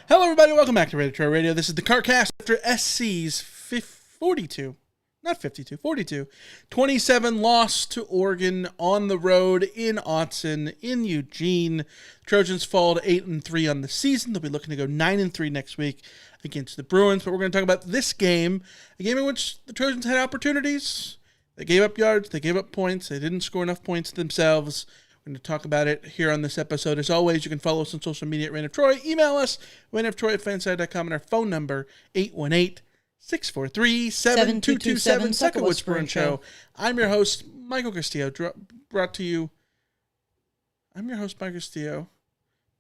Hello, everybody. Welcome back to Retro Radio. This is the Carcast after SC's 42. 27 loss to Oregon on the road in Autzen, in Eugene. Trojans fall to 8-3 on the season. They'll be looking to go 9-3 next week against the Bruins. But we're going to talk about this game, a game in which the Trojans had opportunities. They gave up yards. They gave up points. They didn't score enough points themselves. We're going to talk about it here on this episode. As always, you can follow us on social media at Rant of Troy. Email us, rantoftroy@fanside.com, and our phone number, 818-643-7227, Second Whisper and Show. I'm your host, Michael Castillo, brought to you. I'm your host, Michael Castillo,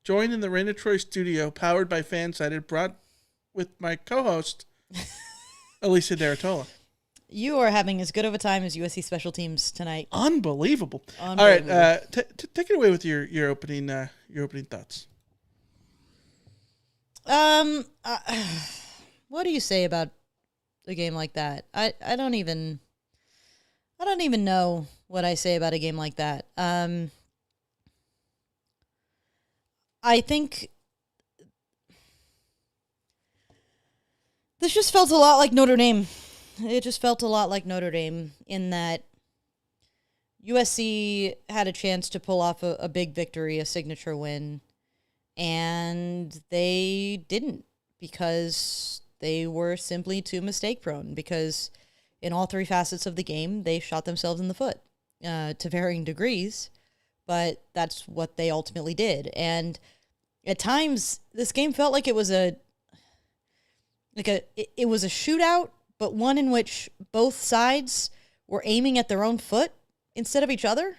joined in the Rant of Troy studio, powered by Fansided, brought with my co-host, Alicia Artola. You are having as good of a time as USC special teams tonight. Unbelievable. All right, take it away with your opening thoughts. What do you say about a game like that? I don't even know what I say about a game like that. I think this just felt a lot like Notre Dame. It just felt a lot like Notre Dame in that USC had a chance to pull off a big victory, a signature win, and they didn't because they were simply too mistake-prone, because in all three facets of the game, they shot themselves in the foot to varying degrees, but that's what they ultimately did. And at times, this game felt like it was a shootout, but one in which both sides were aiming at their own foot instead of each other.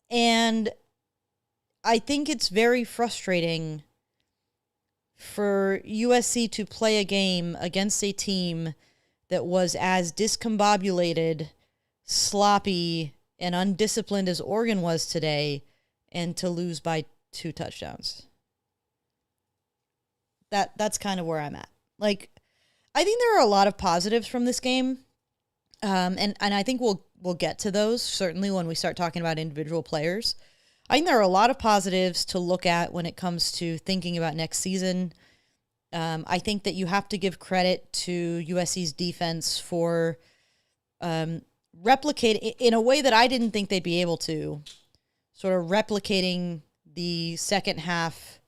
And I think it's very frustrating for USC to play a game against a team that was as discombobulated, sloppy, and undisciplined as Oregon was today, and to lose by 2 touchdowns. That's kind of where I'm at. Like, I think there are a lot of positives from this game, and I think we'll get to those, certainly when we start talking about individual players. I think there are a lot of positives to look at when it comes to thinking about next season. I think that you have to give credit to USC's defense for replicating, in a way that I didn't think they'd be able to, sort of replicating the second half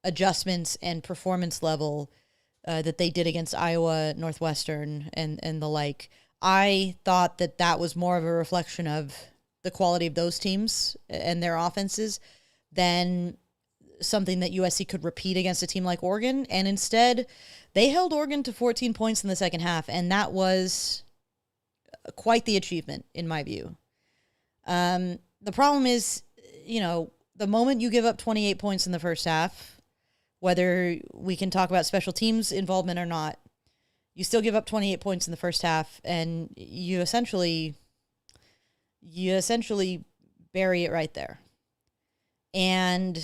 adjustments and performance level that they did against Iowa, Northwestern, and the like. I thought that was more of a reflection of the quality of those teams and their offenses than something that USC could repeat against a team like Oregon. And instead, they held Oregon to 14 points in the second half, and that was quite the achievement, in my view. The problem is, the moment you give up 28 points in the first half, whether we can talk about special teams involvement or not, you still give up 28 points in the first half, and you essentially bury it right there. And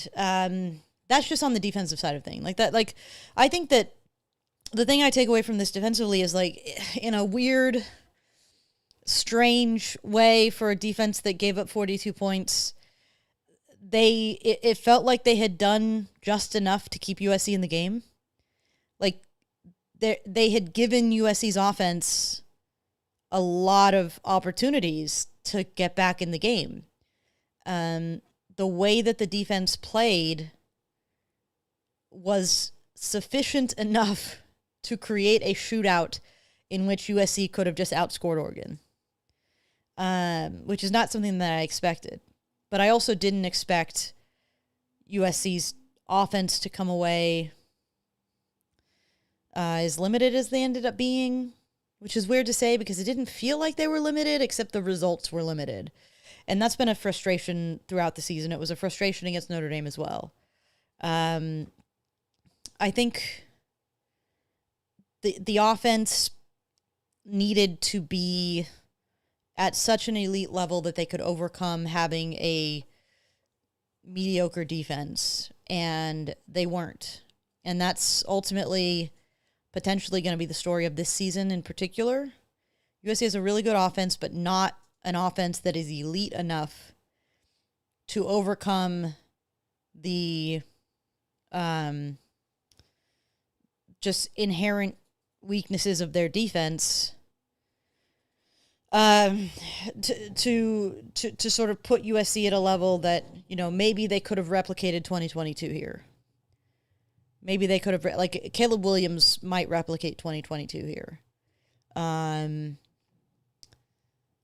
that's just on the defensive side of things. I think that the thing I take away from this defensively is, in a weird, strange way, for a defense that gave up 42 points, it felt like they had done just enough to keep USC in the game. Like, they had given USC's offense a lot of opportunities to get back in the game. The way that the defense played was sufficient enough to create a shootout in which USC could have just outscored Oregon, which is not something that I expected. But I also didn't expect USC's offense to come away as limited as they ended up being, which is weird to say because it didn't feel like they were limited, except the results were limited. And that's been a frustration throughout the season. It was a frustration against Notre Dame as well. I think the offense needed to be at such an elite level that they could overcome having a mediocre defense, and they weren't. And that's ultimately potentially going to be the story of this season in particular. USC has a really good offense, but not an offense that is elite enough to overcome the just inherent weaknesses of their defense, to sort of put USC at a level that, maybe they could have replicated 2022 here. Maybe they could have, like Caleb Williams might replicate 2022 here.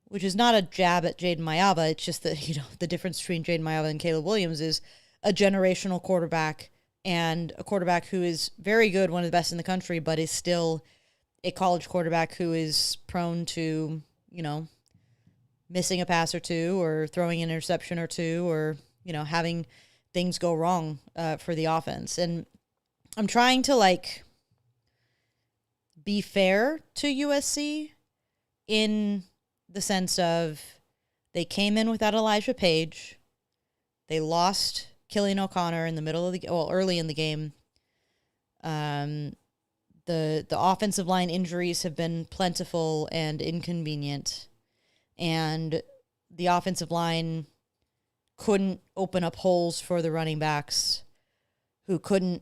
Which is not a jab at Jaden Mayava. It's just that, the difference between Jaden Mayava and Caleb Williams is a generational quarterback and a quarterback who is very good, one of the best in the country, but is still a college quarterback who is prone to, missing a pass or two or throwing an interception or two or, having things go wrong for the offense. And I'm trying to, be fair to USC in the sense of they came in without Elijah Page. They lost Killian O'Connor in the early in the game. The offensive line injuries have been plentiful and inconvenient, and the offensive line couldn't open up holes for the running backs, who couldn't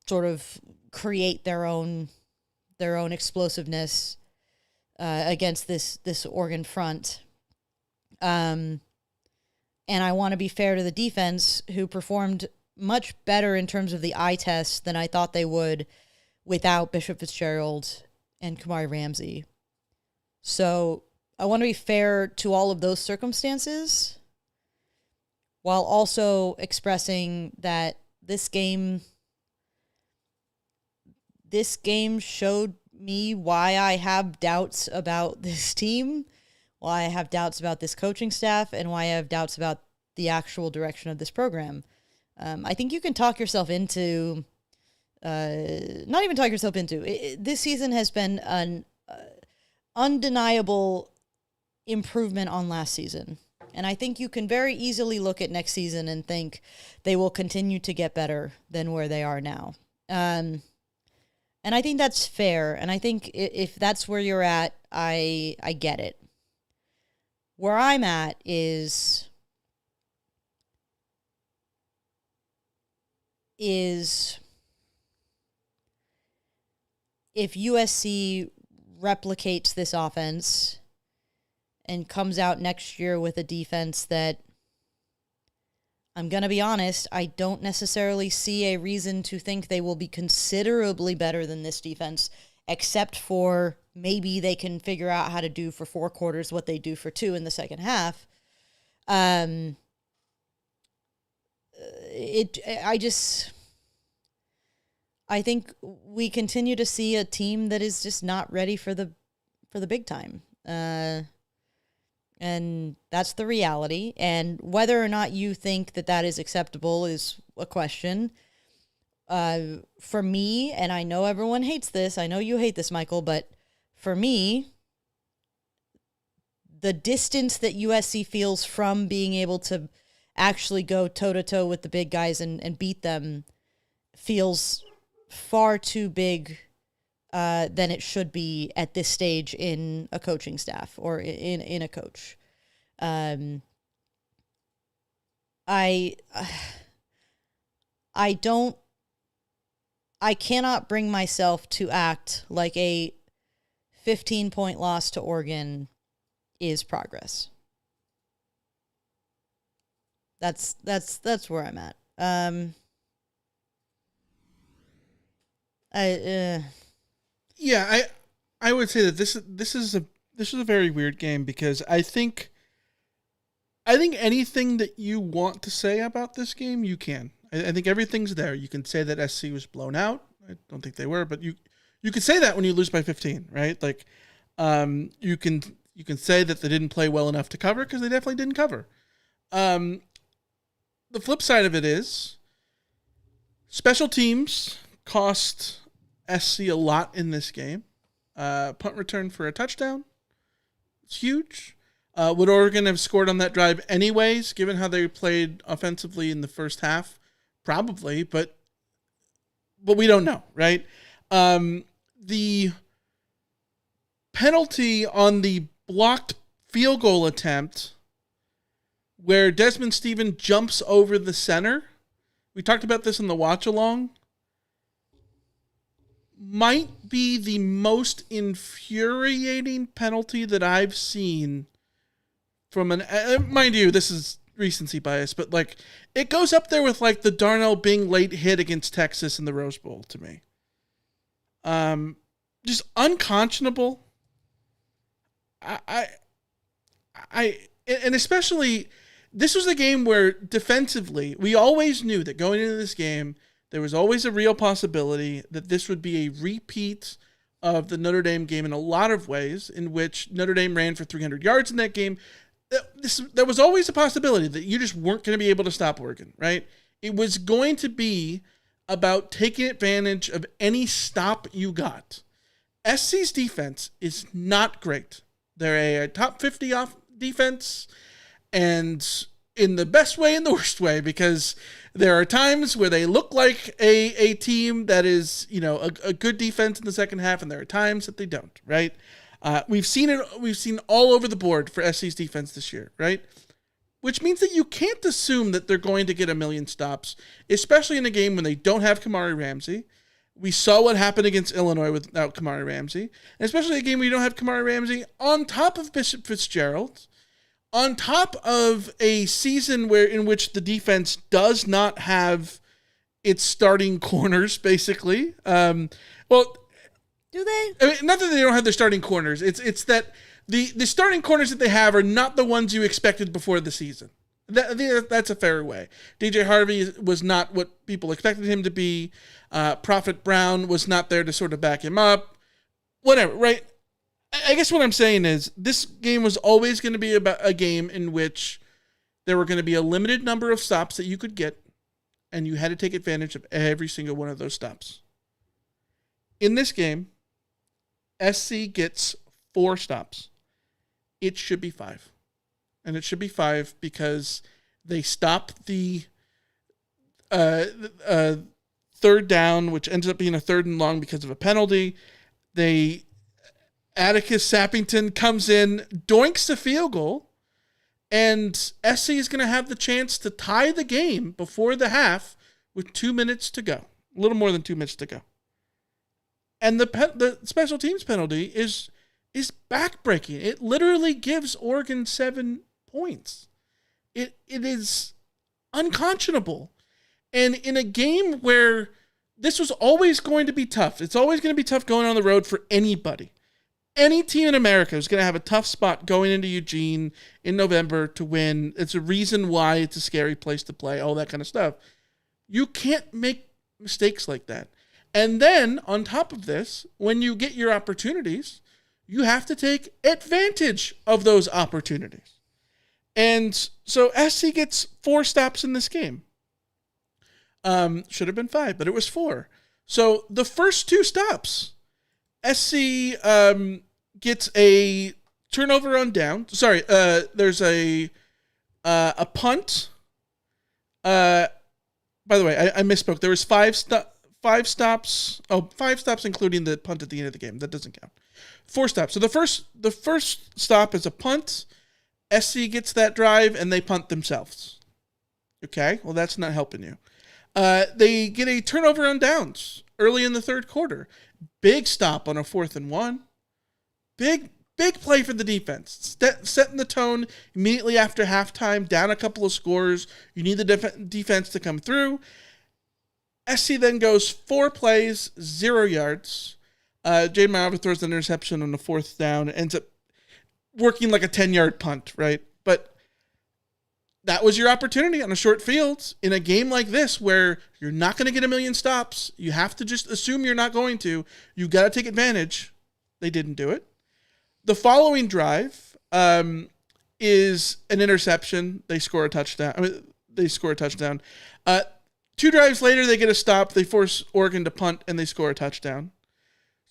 sort of create their own explosiveness against this Oregon front. And I want to be fair to the defense, who performed much better in terms of the eye test than I thought they would without Bishop Fitzgerald and Kamari Ramsey. So I want to be fair to all of those circumstances, while also expressing that this game showed me why I have doubts about this team, why I have doubts about this coaching staff, and why I have doubts about the actual direction of this program. I think you can talk yourself into, not even talk yourself into, this season has been an undeniable improvement on last season. And I think you can very easily look at next season and think they will continue to get better than where they are now. And I think that's fair. And I think if that's where you're at, I get it. Where I'm at is if USC replicates this offense and comes out next year with a defense that, I'm going to be honest, I don't necessarily see a reason to think they will be considerably better than this defense, except for maybe they can figure out how to do for 4 quarters what they do for 2 in the second half. I think we continue to see a team that is just not ready for the big time. And that's the reality. And whether or not you think that is acceptable is a question. For me, and I know everyone hates this, I know you hate this, Michael, but for me, the distance that USC feels from being able to actually go toe-to-toe with the big guys and beat them feels far too big than it should be at this stage in a coaching staff or in a coach. I cannot bring myself to act like a 15-point loss to Oregon is progress. That's where I'm at. Yeah, I would say that this is a very weird game, because I think anything that you want to say about this game, you can. I think everything's there. You can say that SC was blown out. I don't think they were, but you could say that when you lose by 15, right? Like, you can say that they didn't play well enough to cover, because they definitely didn't cover. The flip side of it is special teams cost SC a lot in this game. Punt return for a touchdown. It's huge. Would Oregon have scored on that drive anyways, given how they played offensively in the first half? Probably, but we don't know, right? The penalty on the blocked field goal attempt, where Desmond Stephen jumps over the center. We talked about this in the watch along. might be the most infuriating penalty that I've seen from mind you, this is recency bias, but like it goes up there with like the Darnell Bing late hit against Texas in the Rose Bowl to me. Just unconscionable. And especially this was a game where defensively, we always knew that going into this game, there was always a real possibility that this would be a repeat of the Notre Dame game in a lot of ways, in which Notre Dame ran for 300 yards in that game. There was always a possibility that you just weren't going to be able to stop Oregon, right? It was going to be about taking advantage of any stop you got. SC's defense is not great. They're a top 50 off defense, and in the best way and the worst way, because there are times where they look like a team that is, a good defense in the second half, and there are times that they don't, right? We've seen it. We've seen all over the board for SC's defense this year, right? Which means that you can't assume that they're going to get a million stops, especially in a game when they don't have Kamari Ramsey. We saw what happened against Illinois without Kamari Ramsey, and especially a game where you don't have Kamari Ramsey on top of Bishop Fitzgerald, on top of a season in which the defense does not have its starting corners, basically. Do they? I mean, not that they don't have their starting corners. It's that the starting corners that they have are not the ones you expected before the season. That's a fair way. DJ Harvey was not what people expected him to be. Prophet Brown was not there to sort of back him up. Whatever, right? I guess what I'm saying is this game was always going to be about a game in which there were going to be a limited number of stops that you could get, and you had to take advantage of every single one of those stops. In this game, SC gets 4 stops. It should be 5. And it should be 5 because they stopped the third down, which ends up being a 3rd and long because of a penalty. Atticus Sappington comes in, doinks the field goal, and SC is going to have the chance to tie the game before the half with 2 minutes to go. A little more than 2 minutes to go. And the special teams penalty is backbreaking. It literally gives Oregon 7 points. It is unconscionable. And in a game where this was always going to be tough, it's always going to be tough going on the road for anybody. Any team in America is going to have a tough spot going into Eugene in November to win. It's a reason why it's a scary place to play, all that kind of stuff. You can't make mistakes like that. And then, on top of this, when you get your opportunities, you have to take advantage of those opportunities. And so SC gets 4 stops in this game. Should have been 5, but it was 4. So the first 2 stops, SC gets a turnover on down. Sorry, there's a punt. By the way, I misspoke. There was 5 stops. Oh, 5 stops including the punt at the end of the game. That doesn't count. 4 stops. So the first stop is a punt. SC gets that drive and they punt themselves. Okay, well that's not helping you. They get a turnover on downs early in the 3rd quarter. Big stop on a 4th and 1. Big play for the defense. Setting the tone immediately after halftime, down a couple of scores. You need the defense to come through. SC then goes 4 plays, 0 yards. Jaden Maiava throws an interception on the 4th down. It ends up working like a 10-yard punt, right? But that was your opportunity on a short field in a game like this where you're not going to get a million stops. You have to just assume you're not going to. You've got to take advantage. They didn't do it. The following drive is an interception. They score a touchdown. 2 drives later, they get a stop. They force Oregon to punt, and they score a touchdown.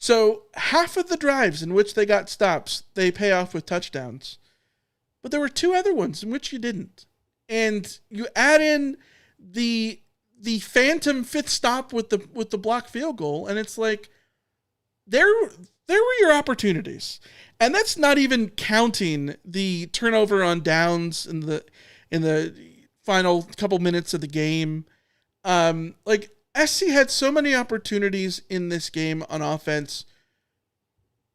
So half of the drives in which they got stops, they pay off with touchdowns. But there were 2 other ones in which you didn't. And you add in the phantom 5th stop with the block field goal, and it's like there were your opportunities. And that's not even counting the turnover on downs in the final couple minutes of the game. SC had so many opportunities in this game on offense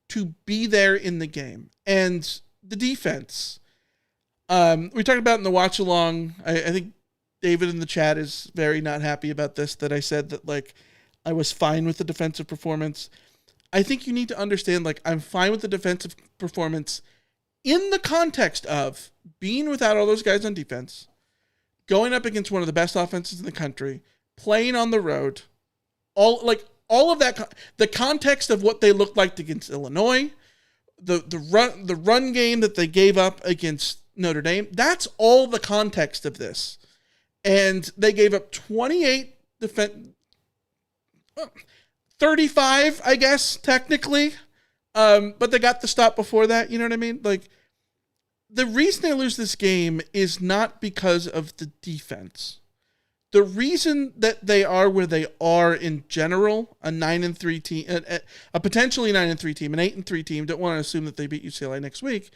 to be there in the game. And the defense, we talked about in the watch along. I think David in the chat is very not happy about this, that I said that like I was fine with the defensive performance. I think you need to understand, like, I'm fine with the defensive performance in the context of being without all those guys on defense, going up against one of the best offenses in the country, playing on the road, all of that, the context of what they looked like against Illinois, the run game that they gave up against Notre Dame. That's all the context of this. And they gave up 28 35, I guess, technically. But they got the stop before that. You know what I mean? Like, the reason they lose this game is not because of the defense. The reason that they are where they are in general, a 9-3 team, a potentially 9-3 team, an 8-3 team, don't want to assume that they beat UCLA next week,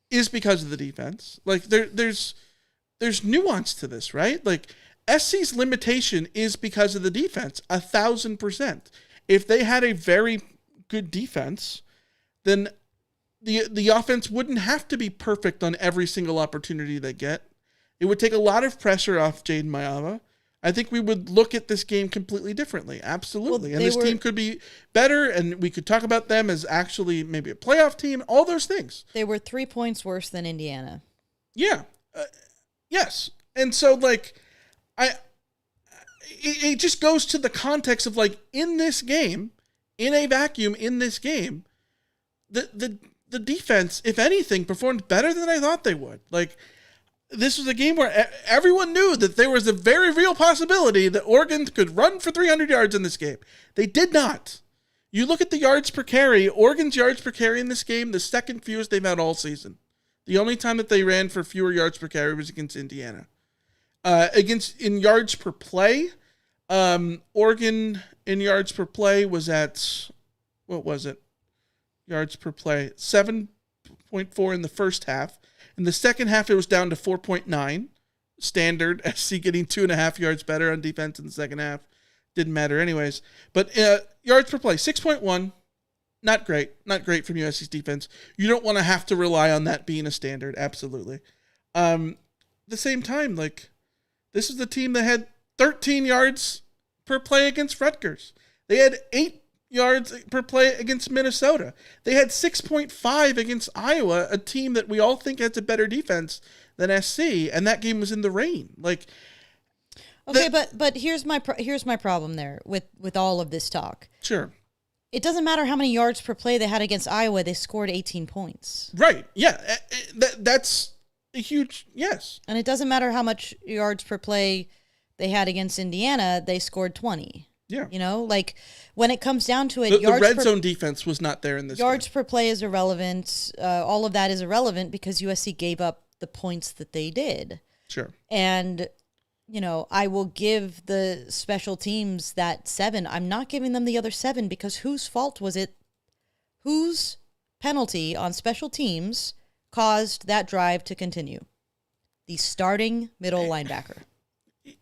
is because of the defense. Like, there's nuance to this, right? Like, SC's limitation is because of the defense, 1,000%. If they had a very good defense, then the offense wouldn't have to be perfect on every single opportunity they get. It would take a lot of pressure off Jaden Mayava. I think we would look at this game completely differently. Absolutely. Well, and this team could be better, and we could talk about them as actually maybe a playoff team, all those things. They were 3 points worse than Indiana. Yeah. Yes. And so, like, it just goes to the context of, like, in this game, in a vacuum, in this game, the defense, if anything, performed better than I thought they would. Like, this was a game where everyone knew that there was a very real possibility that Oregon could run for 300 yards in this game. They did not. You look at the yards per carry, Oregon's yards per carry in this game, the second fewest they've had all season. The only time that they ran for fewer yards per carry was against Indiana. In yards per play, Oregon in yards per play was at, what was it? Yards per play, 7.4 in the first half. In the second half, it was down to 4.9. Standard, SC getting 2.5 yards better on defense in the second half. Didn't matter anyways. But yards per play, 6.1. Not great. Not great from USC's defense. You don't want to have to rely on that being a standard. Absolutely. At the same time, like, this is the team that had 13 yards per play against Rutgers. They had 8 yards per play against Minnesota. They had 6.5 against Iowa, a team that we all think has a better defense than SC, and that game was in the rain. Like, okay, but here's my problem there with all of this talk. Sure. It doesn't matter how many yards per play they had against Iowa; they scored 18 points. Right? Yeah, that's a huge yes. And it doesn't matter how much yards per play they had against Indiana; they scored 20. Yeah. You know, like, when it comes down to it, the red zone defense was not there in this yards game. per play is irrelevant. All of that is irrelevant because USC gave up the points that they did. Sure. And, you know, I will give the special teams that 7. I'm not giving them the other 7 because whose fault was it? Whose penalty on special teams caused that drive to continue? The starting middle linebacker.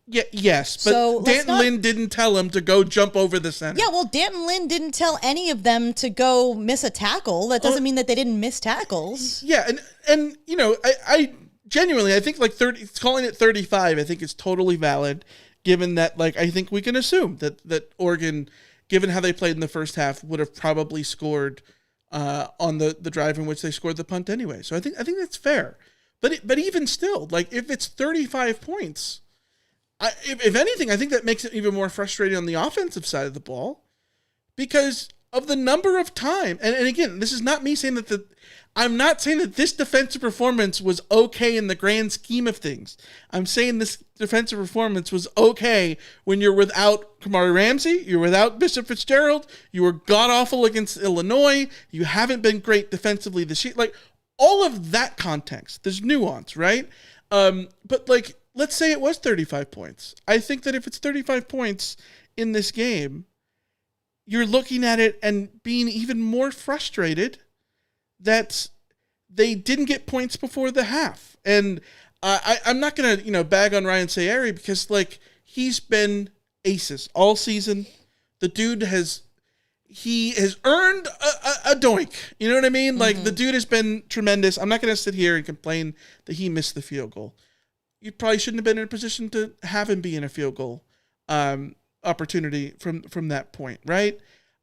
Yeah, yes, but So Danton Lynn didn't tell him to go jump over the center. Yeah, well, Danton Lynn didn't tell any of them to go miss a tackle. That doesn't mean that they didn't miss tackles. Yeah, and you know, I genuinely, I think, like, calling it 35, I think is totally valid, given that, like, I think we can assume that Oregon, given how they played in the first half, would have probably scored on the drive in which they scored the punt anyway. So I think that's fair. But even still, like, if it's 35 points, if anything, I think that makes it even more frustrating on the offensive side of the ball because of the number of time. And again, this is not me saying that I'm not saying that this defensive performance was okay in the grand scheme of things. I'm saying this defensive performance was okay when you're without Kamari Ramsey, you're without Bishop Fitzgerald, you were god-awful against Illinois, you haven't been great defensively this year. Like, all of that context, there's nuance, right? But, like, let's say it was 35 points. I think that if it's 35 points in this game, you're looking at it and being even more frustrated that they didn't get points before the half. And I'm not going to, bag on Ryan Sayeri because, like, he's been aces all season. The dude has earned a doink. You know what I mean? Like, the dude has been tremendous. I'm not going to sit here and complain that he missed the field goal. You probably shouldn't have been in a position to have him be in a field goal opportunity from that point, right?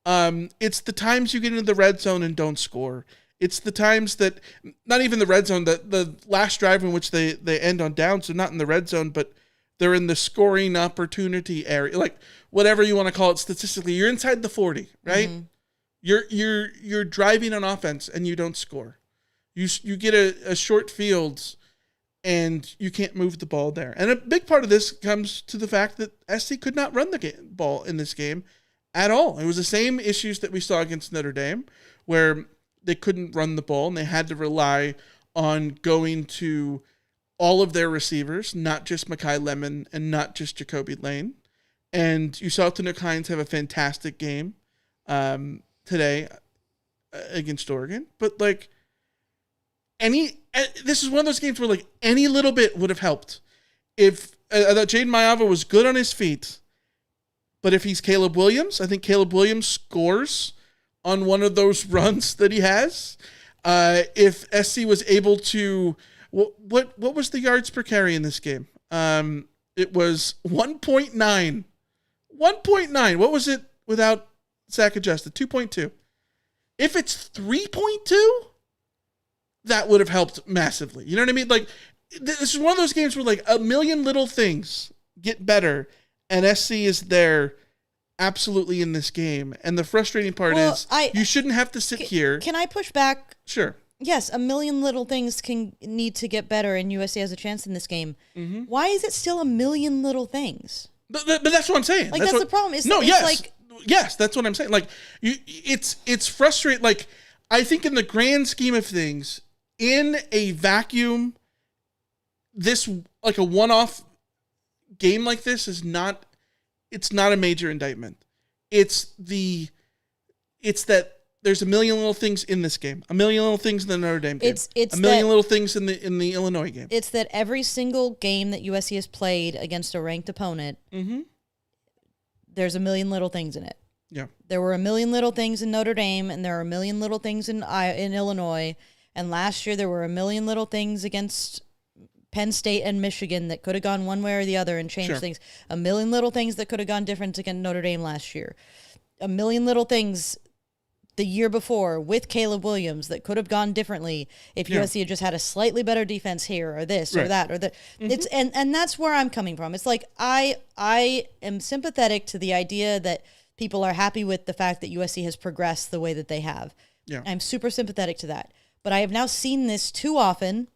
It's the times you get into the red zone and don't score. It's the times that, not even the red zone, the last drive in which they end on down, so not in the red zone, but they're in the scoring opportunity area, like whatever you want to call it statistically. You're inside the 40, right? You're driving on offense and you don't score. You get a short field and you can't move the ball there. And a big part of this comes to the fact that SC could not run the ball in this game at all. It was the same issues that we saw against Notre Dame, where they couldn't run the ball and they had to rely on going to all of their receivers, not just Mekhi Lemon and not just Jacoby Lane. And you saw Tanook Hines have a fantastic game today against Oregon. But, like, this is one of those games where, like, any little bit would have helped. If I thought Jaden Mayava was good on his feet, but if he's Caleb Williams, I think Caleb Williams scores on one of those runs that he has. If SC was able to, what was the yards per carry in this game? It was 1.9. 1.9. What was it without sack adjusted? 2.2. If it's 3.2, that would have helped massively. You know what I mean? Like, this is one of those games where, like, a million little things get better, and SC is there absolutely in this game. And the frustrating part is you shouldn't have to sit here. Can I push back? Sure. Yes, a million little things need to get better, and USC has a chance in this game. Why is it still a million little things? But that's what I'm saying. Like, that's the problem. Yes, that's what I'm saying. Like, it's frustrating. Like, I think in the grand scheme of things, in a vacuum, this, like, a one-off game like this is not. It's not a major indictment. It's that there's a million little things in this game, a million little things in the Notre Dame game, it's a million little things in the Illinois game. It's that every single game that USC has played against a ranked opponent, there's a million little things in it. Yeah, there were a million little things in Notre Dame, and there are a million little things in Illinois. And last year there were a million little things against Penn State and Michigan that could have gone one way or the other and changed things. A million little things that could have gone different against Notre Dame last year. A million little things the year before with Caleb Williams that could have gone differently if USC had just had a slightly better defense here or this or that or that. It's and that's where I'm coming from. It's like I am sympathetic to the idea that people are happy with the fact that USC has progressed the way that they have. Yeah. I'm super sympathetic to that. But I have now seen this too often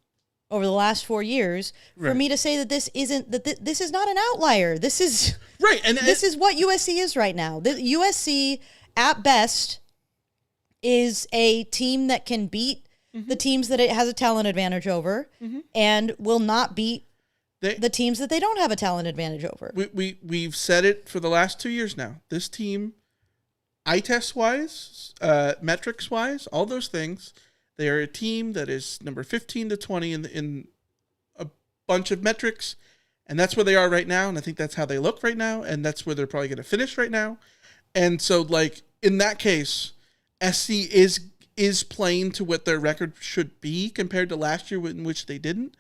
over the last 4 years for me to say that this isn't this is not an outlier. This is right, and this is what USC is right now. The USC at best is a team that can beat the teams that it has a talent advantage over, and will not beat the teams that they don't have a talent advantage over. We've said it for the last 2 years now. This team, eye test wise, metrics wise, all those things. They are a team that is number 15 to 20 in a bunch of metrics, and that's where they are right now, and I think that's how they look right now, and that's where they're probably going to finish right now. And so, like, in that case, SC is playing to what their record should be compared to last year in which they didn't.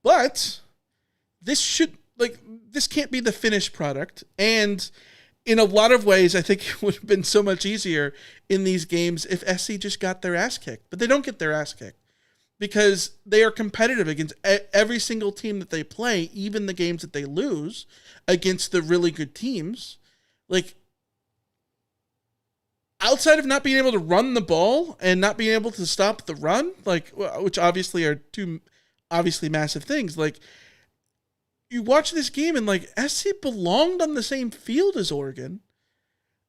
But this can't be the finished product, and in a lot of ways, I think it would have been so much easier in these games if SC just got their ass kicked. But they don't get their ass kicked because they are competitive against every single team that they play, even the games that they lose against the really good teams. Like, outside of not being able to run the ball and not being able to stop the run, like, which obviously are two obviously massive things, like, you watch this game and, like, SC belonged on the same field as Oregon.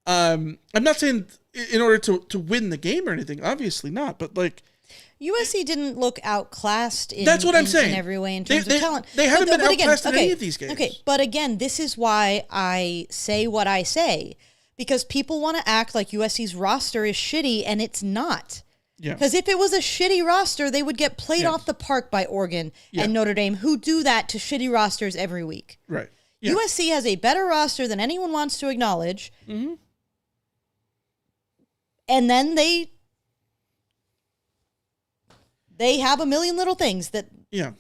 I'm not saying in order to win the game or anything, obviously not, but, like, USC didn't look outclassed in, that's what I'm saying. In every way in terms of talent. They haven't been outclassed in any of these games. Okay, but again, this is why I say what I say, because people want to act like USC's roster is shitty, and it's not. Yeah. Because if it was a shitty roster, they would get played off the park by Oregon and Notre Dame, who do that to shitty rosters every week. Right. Yeah. USC has a better roster than anyone wants to acknowledge. Mm-hmm. And then they have a million little things that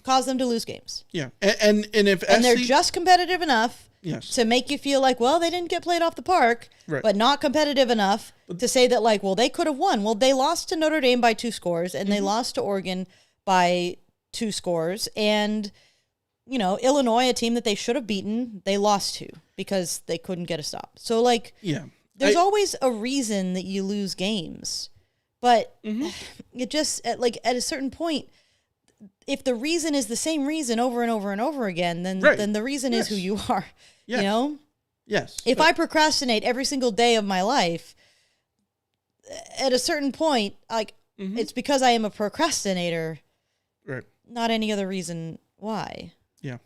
cause them to lose games. Yeah. And if they're just competitive enough to make you feel like, well, they didn't get played off the park, but not competitive enough to say that, like, well, they could have won. Well, they lost to Notre Dame by 2 scores, and they lost to Oregon by 2 scores. And, Illinois, a team that they should have beaten, they lost to because they couldn't get a stop. So, like, there's always a reason that you lose games. But it just, at a certain point, if the reason is the same reason over and over and over again, then the reason is who you are. Yes. Yes. If I procrastinate every single day of my life, at a certain point, like, it's because I am a procrastinator. Right. Not any other reason why. Yeah.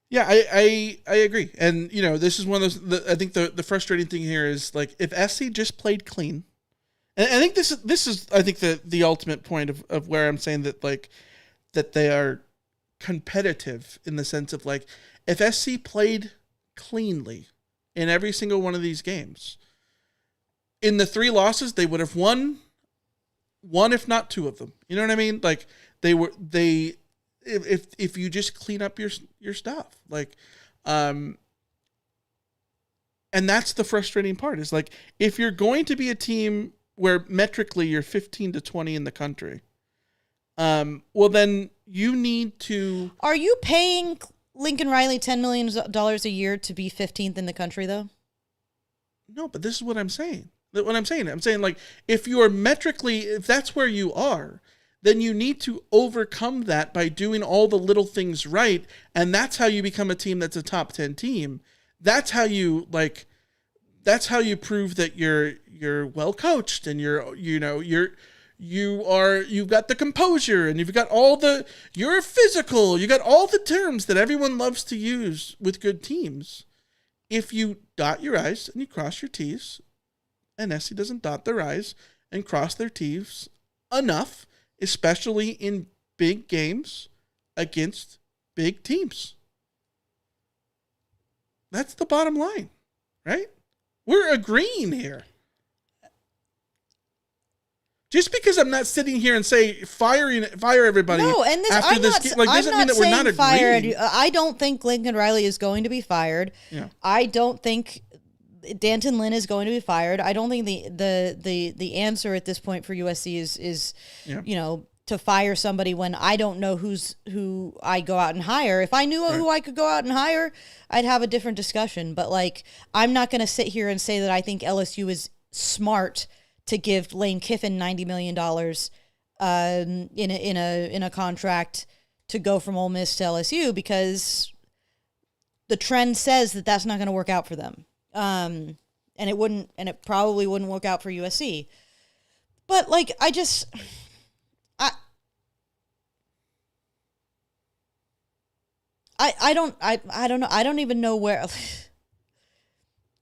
Yeah, I agree. And, this is one of those, I think the frustrating thing here is, like, if SC just played clean, and I think this is I think the ultimate point of where I'm saying that, like, that they are competitive in the sense of, like, if SC played cleanly in every single one of these games, in the 3 losses, they would have won one, if not 2 of them. You know what I mean? Like, if you just clean up your stuff, like, and that's the frustrating part is, like, if you're going to be a team where metrically you're 15 to 20 in the country, well, then you need to. Are you paying Lincoln Riley $10 million a year to be 15th in the country, though? No, but this is what I'm saying. I'm saying, like, if that's where you are, then you need to overcome that by doing all the little things right, and that's how you become a team that's a top 10 team. That's how you prove that you're well coached and you've got the composure and you've got you're physical. You got all the terms that everyone loves to use with good teams. If you dot your I's and you cross your T's, and SC doesn't dot their I's and cross their T's enough, especially in big games against big teams. That's the bottom line, right? We're agreeing here. Just because I'm not sitting here and say fire everybody. No, and after this game, like, doesn't mean that we're not agreeing. I don't think Lincoln Riley is going to be fired. Yeah. I don't think Danton Lynn is going to be fired. I don't think the answer at this point for USC is to fire somebody when I don't know who I go out and hire. If I knew who I could go out and hire, I'd have a different discussion. But, like, I'm not going to sit here and say that I think LSU is smart to give Lane Kiffin $90 million in a contract to go from Ole Miss to LSU, because the trend says that that's not going to work out for them. And it probably wouldn't work out for USC. But, like, I don't know. I don't even know where.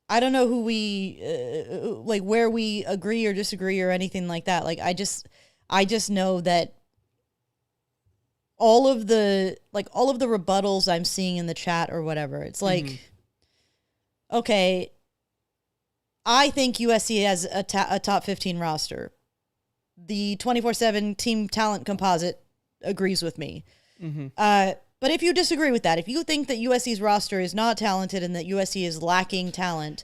I don't know who we like where we agree or disagree or anything like that. Like, I just know that all of the rebuttals I'm seeing in the chat or whatever, it's like, okay, I think USC has a top 15 roster. The 24/7 team talent composite agrees with me. But if you disagree with that, if you think that USC's roster is not talented and that USC is lacking talent,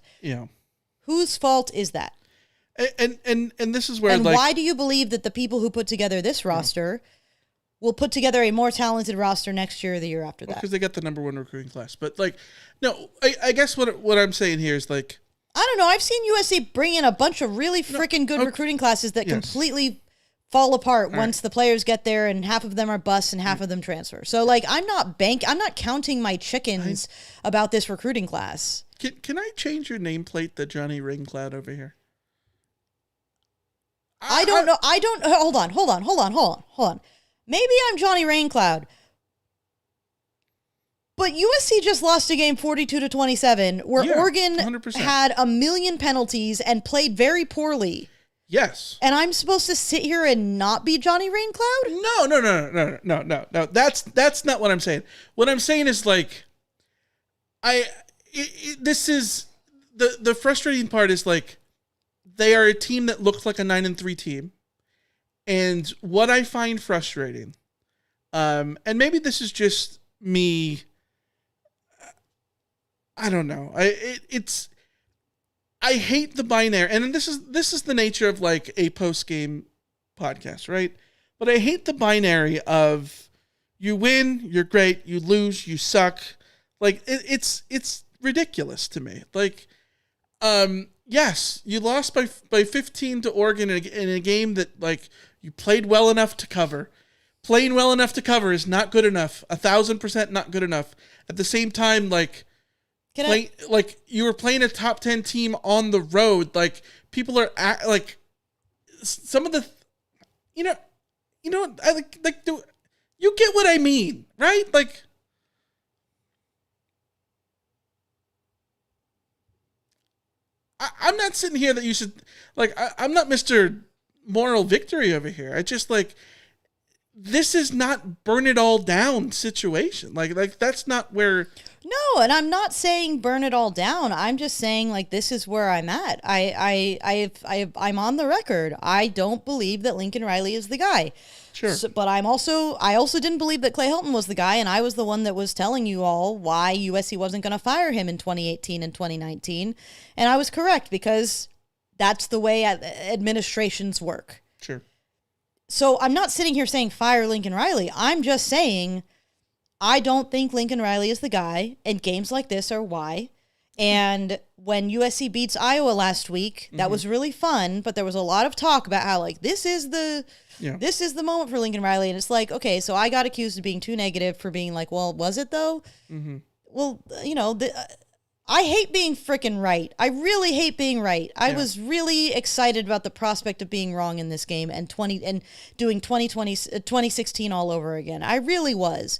whose fault is that? And this is where, and like, why do you believe that the people who put together this roster will put together a more talented roster next year or the year after that? Because they got the number 1 recruiting class. But, like, no, I guess what I'm saying here is, like, I don't know. I've seen USC bring in a bunch of really freaking good recruiting classes that completely fall apart once the players get there, and half of them are busts and half of them transfer. So, like, I'm not counting my chickens about this recruiting class. Can I change your nameplate to Johnny Raincloud over here? I don't know. Hold on. Maybe I'm Johnny Raincloud. But USC just lost a game 42-27 where Oregon 100%. had a million penalties and played very poorly. Yes. And I'm supposed to sit here and not be Johnny Raincloud? No. That's not what I'm saying. What I'm saying is, like, This is the frustrating part is like they are a team that looks like a 9-3 team, and what I find frustrating, and maybe this is just me. I don't know. I hate the binary, and this is the nature of like a post game podcast, right? But I hate the binary of you win, you're great, you lose, you suck. Like it's ridiculous to me. Like, yes, you lost by 15 to Oregon in a game that like you played well enough to cover. Playing well enough to cover is not good enough. 1,000% not good enough. At the same time, like. Like you were playing a top 10 team on the road. Like people are like some of the, you know, I like do you get what I mean, right? Like I'm not sitting here that you should like. I'm not Mr. Moral Victory over here. I just like this is not burn it all down situation. Like that's not where. No, and I'm not saying burn it all down. I'm just saying like this is where I'm at. I'm on the record. I don't believe that Lincoln Riley is the guy. Sure. So, but I also didn't believe that Clay Helton was the guy, and I was the one that was telling you all why USC wasn't going to fire him in 2018 and 2019, and I was correct because that's the way administrations work. Sure. So I'm not sitting here saying fire Lincoln Riley. I'm just saying I don't think Lincoln Riley is the guy, and games like this are why. And when USC beats Iowa last week, that was really fun, but there was a lot of talk about how like this is the moment for Lincoln Riley, and it's like, okay, so I got accused of being too negative for being like, well, was it though? Mm-hmm. Well, you know, I hate being freaking right. I really hate being right. I was really excited about the prospect of being wrong in this game and doing 2016 all over again. I really was.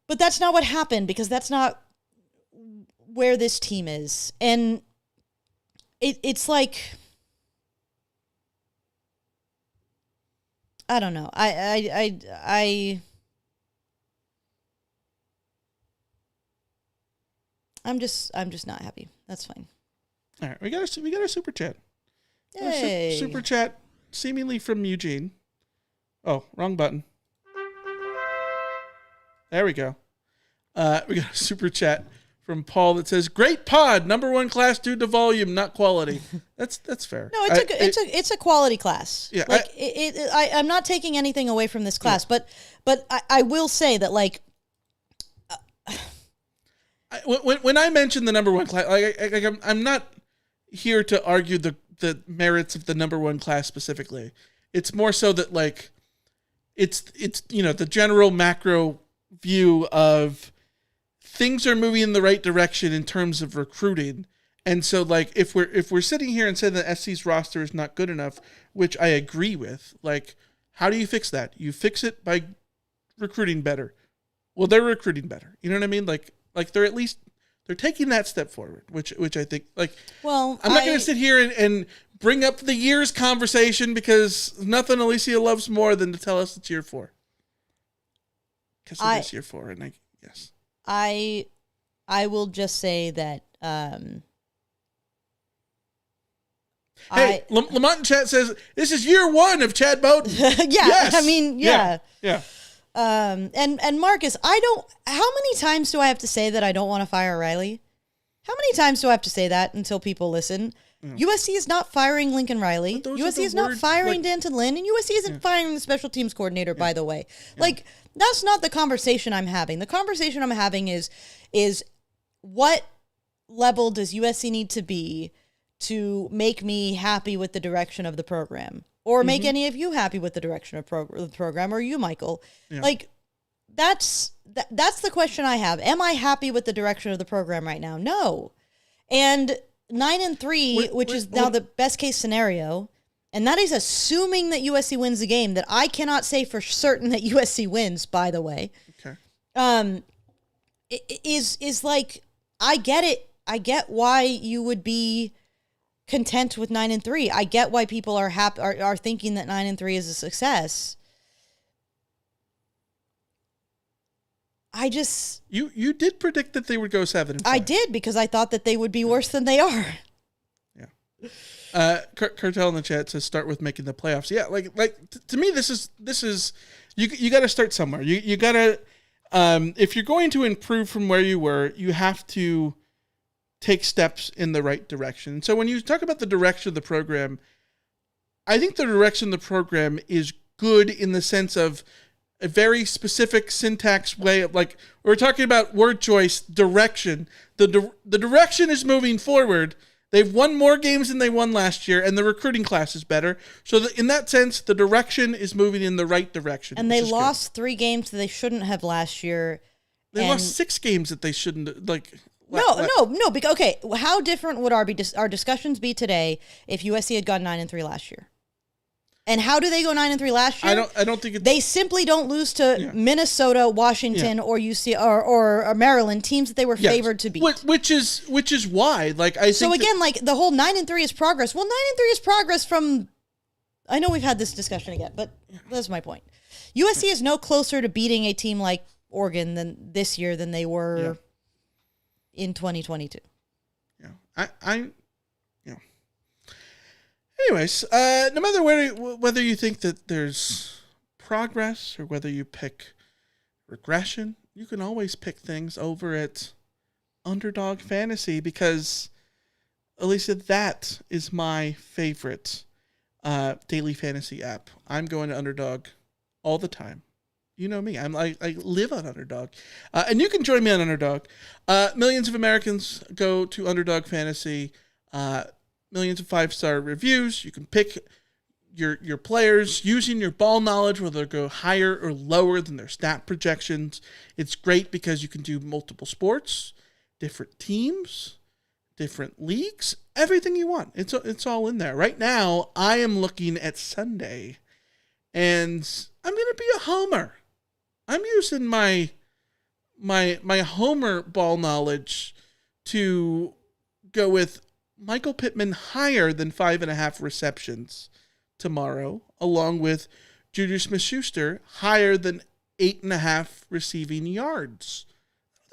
But that's not what happened because that's not where this team is. And it's like, I don't know. I'm just not happy. That's fine. All right, we got a super chat. Yay. Super chat, seemingly from Eugene. Oh, wrong button. There we go. We got a super chat from Paul that says, "Great pod, #1 class due to volume, not quality." That's fair. No, it's a quality class. Yeah, like I'm not taking anything away from this class, but I will say that like. When I mention the #1 class, I'm not here to argue the merits of the #1 class specifically. It's more so that like, it's the general macro view of things are moving in the right direction in terms of recruiting. And so like if we're sitting here and saying that SC's roster is not good enough, which I agree with, like how do you fix that? You fix it by recruiting better. Well, they're recruiting better. You know what I mean? Like they're taking that step forward, which I think like, well, I'm not going to sit here and bring up the years conversation because nothing Alicia loves more than to tell us it's year 4. Because it is year 4, and yes. I will just say that. Hey, Lamont in chat says this is year 1 of Chad Bowden. Yeah, yes. I mean, yeah. And Marcus, how many times do I have to say that I don't want to fire Riley? How many times do I have to say that until people listen? USC is not firing Lincoln Riley. USC is not firing Danton Lynn, and USC isn't firing the special teams coordinator, by the way. Yeah. Like, that's not the conversation I'm having. The conversation I'm having is what level does USC need to be to make me happy with the direction of the program? Or make any of you happy with the direction of the program, or you, Michael. Yeah. Like, that's the question I have. Am I happy with the direction of the program right now? No. And 9-3, which is now the best case scenario, and that is assuming that USC wins the game, that I cannot say for certain that USC wins, by the way. Okay. Is like, I get it. I get why you would be content with 9-3. I get why people are are thinking that 9-3 is a success. You did predict that they would go 7-5. I did, because I thought that they would be worse than they are. Yeah. Cartel in the chat says start with making the playoffs. Yeah, to me this is you got to start somewhere. You got to if you're going to improve from where you were, you have to take steps in the right direction. So when you talk about the direction of the program, I think the direction of the program is good in the sense of a very specific syntax way of, like, we're talking about word choice, direction. The direction is moving forward. They've won more games than they won last year, and the recruiting class is better. So in that sense, the direction is moving in the right direction. And they lost 3 games that they shouldn't have last year. They lost 6 games that they shouldn't, like... No. Because, okay, how different would our discussions be today if USC had gone 9-3 last year? And how do they go 9-3 last year? I don't think they simply don't lose to Minnesota, Washington, or UC or Maryland, teams that they were favored to beat. Which is why, like, I think. So again, like, the whole 9-3 is progress. Well, 9-3 is progress from. I know we've had this discussion again, but that's my point. USC is no closer to beating a team like Oregon this year than they were in 2022. Yeah, Anyways, no matter whether you think that there's progress or whether you pick regression, you can always pick things over at Underdog Fantasy because, Alicia, that is my favorite daily fantasy app. I'm going to Underdog all the time. You know me. I live on Underdog. And you can join me on Underdog. Millions of Americans go to Underdog Fantasy. Millions of 5-star reviews. You can pick your players using your ball knowledge, whether they go higher or lower than their stat projections. It's great because you can do multiple sports, different teams, different leagues, everything you want. It's all in there. Right now, I am looking at Sunday, and I'm going to be a homer. I'm using my homer ball knowledge to go with Michael Pittman higher than 5.5 receptions tomorrow, along with Juju Smith-Schuster higher than 8.5 receiving yards.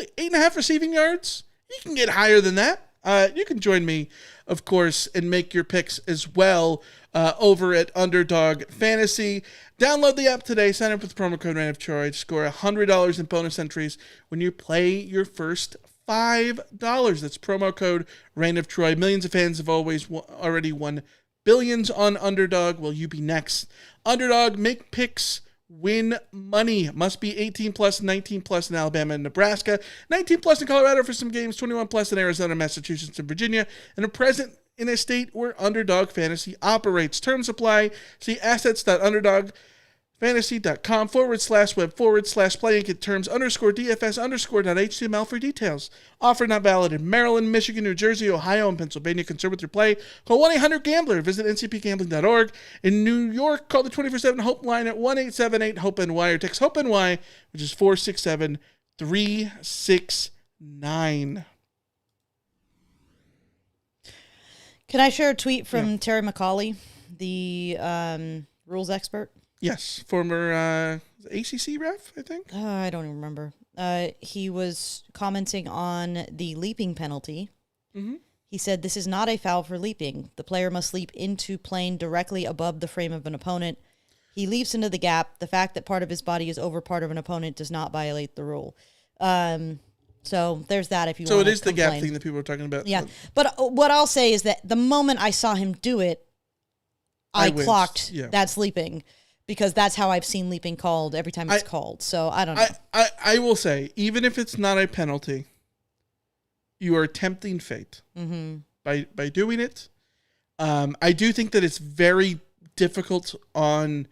8.5 receiving yards? You can get higher than that. You can join me, of course, and make your picks as well over at Underdog Fantasy. Download the app today. Sign up with promo code Rant of Troy to score $100 in bonus entries when you play your first $5. That's promo code Rant of Troy. Millions of fans have already won billions on Underdog. Will you be next? Underdog, make picks, win money. Must be 18 plus, 19 plus in Alabama and Nebraska, 19 plus in Colorado for some games, 21 plus in Arizona, Massachusetts, and Virginia, and a present in a state where Underdog Fantasy operates. Terms apply. See assets.underdogfantasy.com/web/play and get terms _DFS_.html for details. Offer not valid in Maryland, Michigan, New Jersey, Ohio, and Pennsylvania. Concerned with your play? Call 1-800-GAMBLER. Visit ncpgambling.org. In New York, call the 24/7 HOPE line at 1-878-HOPE-NY or text HOPE-NY, which is 467-369. Can I share a tweet from Terry McCauley, the rules expert? Yes, former ACC ref, I think. I don't even remember. He was commenting on the leaping penalty. Mm-hmm. He said, "This is not a foul for leaping. The player must leap into plane directly above the frame of an opponent. He leaps into the gap. The fact that part of his body is over part of an opponent does not violate the rule." So there's that if you want to So it is the gap thing that people are talking about. Yeah. But what I'll say is that the moment I saw him do it, I clocked that's leaping. Because that's how I've seen leaping called every time it's called. So I don't know. I will say, even if it's not a penalty, you are tempting fate by doing it. I do think that it's very difficult on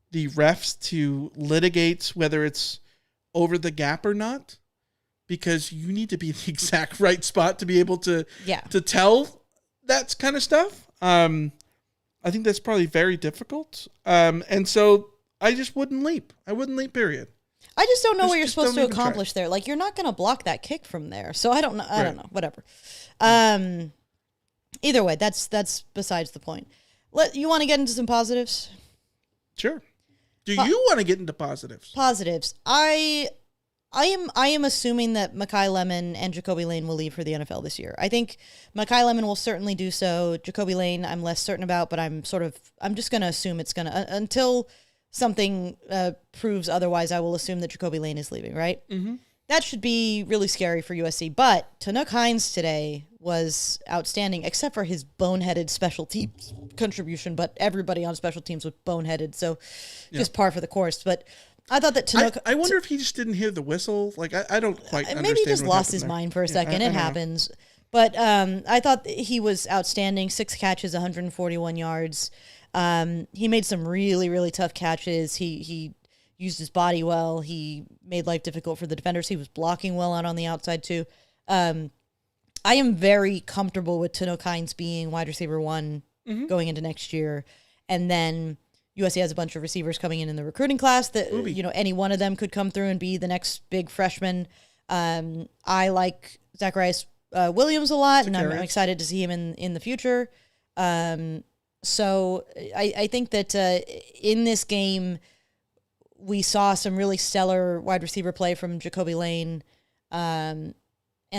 the refs to litigate whether it's over the gap or not, because you need to be in the exact right spot to be able to tell that kind of stuff. I think that's probably very difficult. And so I just wouldn't leap. I wouldn't leap, period. I just don't know what you're supposed to accomplish there. Like, you're not going to block that kick from there. So I don't know. I don't know. Whatever. Either way, that's besides the point. You want to get into some positives? Sure. Do you want to get into positives? Positives. I I am assuming that Mekhi Lemon and Jacoby Lane will leave for the NFL this year. I think Mekhi Lemon will certainly do so. Jacoby Lane, I'm less certain about, but I'm just going to assume it's going to, until something proves otherwise, I will assume that Jacoby Lane is leaving, right? Mm-hmm. That should be really scary for USC. But Tanook Hines today was outstanding, except for his boneheaded special teams contribution. But everybody on special teams was boneheaded, so just par for the course. But I thought that Tanook... I wonder if he just didn't hear the whistle. Like, I don't quite understand. Maybe he just lost his mind for a second. It happens. But I thought he was outstanding. 6 catches, 141 yards. He made some really, really tough catches. He used his body well. He made life difficult for the defenders. He was blocking well out on the outside, too. I am very comfortable with Tanook Hines being wide receiver 1 going into next year. And then USC has a bunch of receivers coming in the recruiting class that, any one of them could come through and be the next big freshman. I like Zacharias Williams a lot, and I'm excited to see him in the future. So I think that in this game, we saw some really stellar wide receiver play from Jacoby Lane. And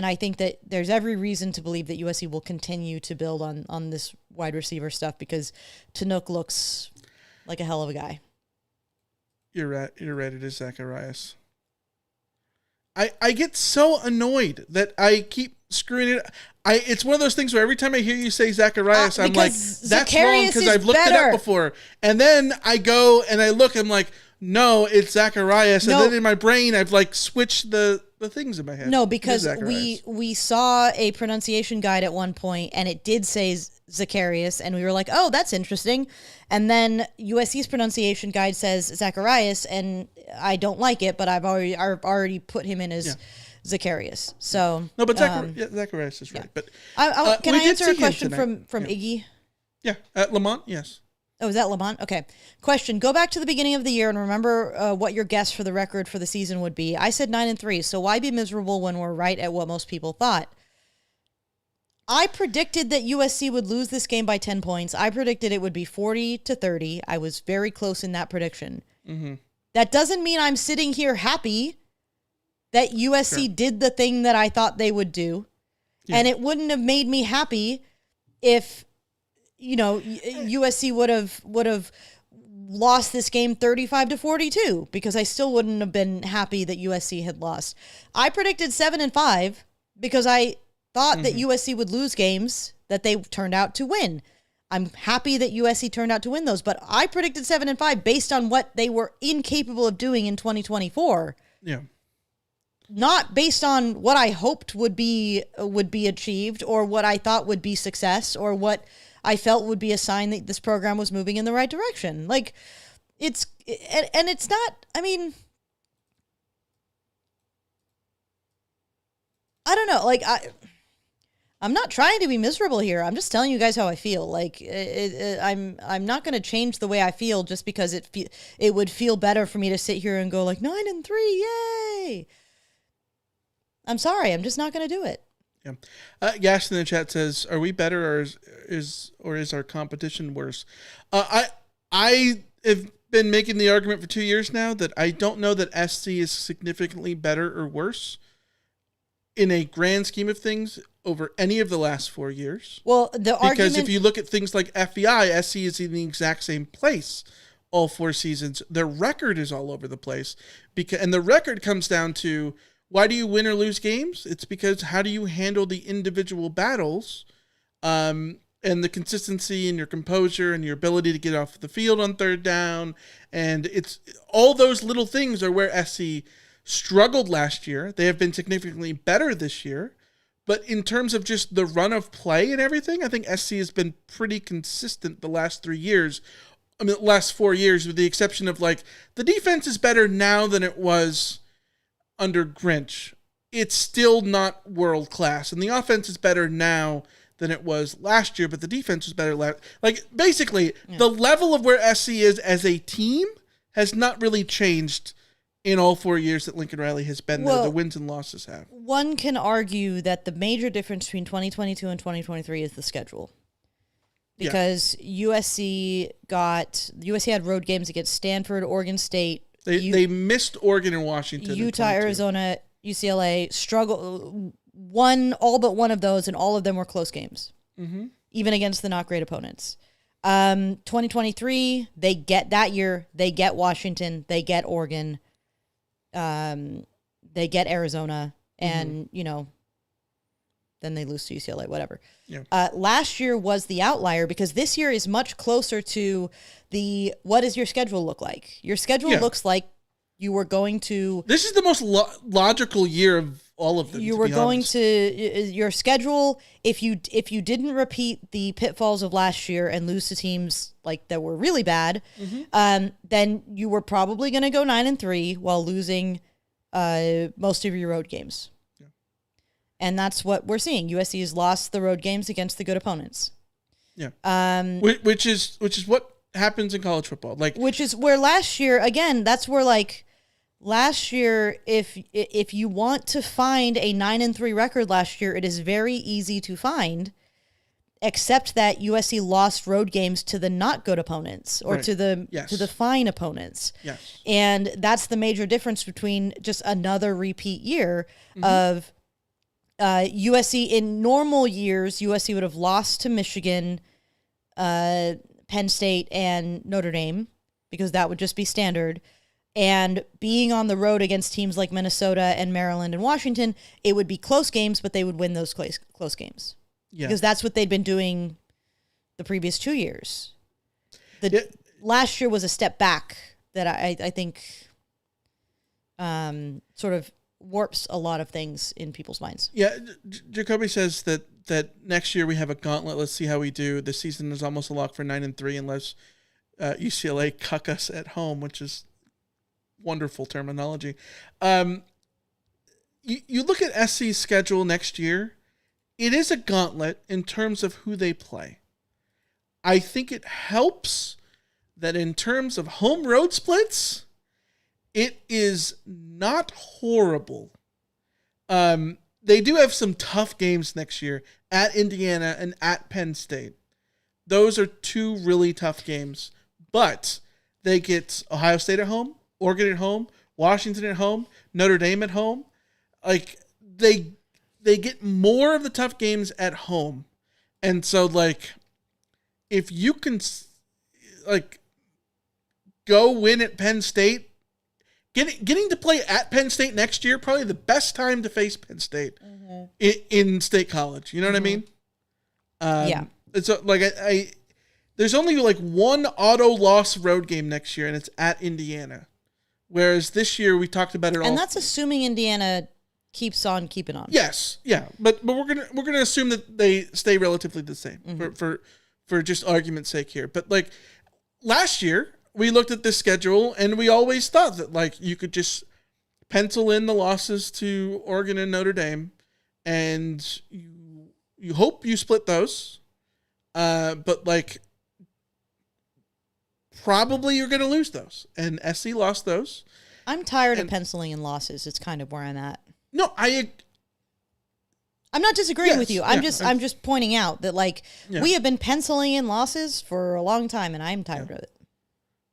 I think that there's every reason to believe that USC will continue to build on this wide receiver stuff because Tanook looks like a hell of a guy. You're right. It is Zacharias. I get so annoyed that I keep screwing it. It's one of those things where every time I hear you say Zacharias, I'm like, that's wrong because I've looked it up before. And then I go and I look, I'm like, no, it's Zacharias. And then in my brain, I've like switched the things in my head. No, because we saw a pronunciation guide at one point and it did say Zacharias, and we were like, oh, that's interesting. And then USC's pronunciation guide says Zacharias, and I don't like it, but I've already put him in as Zacharias. So no, but Zacharias is right. But can I answer a question from Iggy? Yeah, at Lamont, yes. Oh, is that Lamont? Okay. Question. Go back to the beginning of the year and remember what your guess for the record for the season would be. I said 9-3, so why be miserable when we're right at what most people thought? I predicted that USC would lose this game by 10 points. I predicted it would be 40-30. I was very close in that prediction. Mm-hmm. That doesn't mean I'm sitting here happy that USC did the thing that I thought they would do. Yeah. And it wouldn't have made me happy if USC would have lost this game 35-42 because I still wouldn't have been happy that USC had lost. I predicted 7-5 because I thought that USC would lose games that they turned out to win. I'm happy that USC turned out to win those, but I predicted 7-5 based on what they were incapable of doing in 2024. Yeah. Not based on what I hoped would be achieved or what I thought would be success or what I felt would be a sign that this program was moving in the right direction. Like, it's not, I mean, I don't know. Like, I'm not trying to be miserable here. I'm just telling you guys how I feel. Like, I'm not going to change the way I feel just because it would feel better for me to sit here and go like 9-3, yay. I'm sorry. I'm just not going to do it. Yeah. Gash in the chat says, "Are we better, or is our competition worse?" I have been making the argument for 2 years now that I don't know that SC is significantly better or worse in a grand scheme of things over any of the last 4 years. Well, because if you look at things like FEI, SC is in the exact same place all 4 seasons. Their record is all over the place and the record comes down to, why do you win or lose games? It's because how do you handle the individual battles, and the consistency and your composure and your ability to get off the field on third down. And it's all those little things are where SC struggled last year. They have been significantly better this year. But in terms of just the run of play and everything, I think SC has been pretty consistent the last 3 years. I mean, the last 4 years, with the exception of like the defense is better now than it was under Grinch. It's still not world class, and the offense is better now than it was last year, but the defense was better last. Like, basically, the level of where SC is as a team has not really changed in all 4 years that Lincoln Riley has been there. The wins and losses have. One can argue that the major difference between 2022 and 2023 is the schedule. Because USC had road games against Stanford, Oregon State, They missed Oregon and Washington. Utah, Arizona, UCLA won all but one of those, and all of them were close games, even against the not great opponents. 2023, they get Washington, they get Oregon, they get Arizona, and then they lose to UCLA, whatever. Yeah. Last year was the outlier because this year is much closer to what does your schedule look like? Your schedule looks like you were going to... This is the most logical year of all of them. You were going to... Your schedule, if you didn't repeat the pitfalls of last year and lose to teams that were really bad, then you were probably going to go 9-3 while losing most of your road games. Yeah. And that's what we're seeing. USC has lost the road games against the good opponents. Yeah. Which is what happens in college football. Which is where last year, again, that's where last year, if you want to find a 9-3 record last year, it is very easy to find, except that USC lost road games to the not good opponents or to the fine opponents. Yes. And that's the major difference between just another repeat year of USC. In normal years, USC would have lost to Michigan, Penn State, and Notre Dame, because that would just be standard. And being on the road against teams like Minnesota and Maryland and Washington, it would be close games, but they would win those close games. Yeah. Because that's what they'd been doing the previous 2 years. Last year was a step back that I think sort of warps a lot of things in people's minds. Yeah, Jacoby says that next year we have a gauntlet. Let's see how we do. The season is almost a lock for 9-3 unless UCLA cuck us at home, which is wonderful terminology. You look at SC's schedule next year. It is a gauntlet in terms of who they play. I think it helps that in terms of home road splits, it is not horrible. They do have some tough games next year at Indiana and at Penn State. Those are two really tough games. But they get Ohio State at home, Oregon at home, Washington at home, Notre Dame at home. They get more of the tough games at home. And so, if you can, go win at Penn State, getting to play at Penn State next year, probably the best time to face Penn State in State College. You know what I mean? Yeah. It's there's only one auto loss road game next year, and it's at Indiana. Whereas this year we talked about it all. And that's assuming Indiana keeps on keeping on. Yes, yeah, but we're gonna assume that they stay relatively the same for just argument's sake here. But last year we looked at this schedule and we always thought that you could just pencil in the losses to Oregon and Notre Dame, and you hope you split those, but probably you're gonna lose those, and SC lost those. I'm tired of penciling in losses. It's kind of where I'm at. No, I'm not disagreeing with you. I'm just pointing out that we have been penciling in losses for a long time, and I'm tired of it.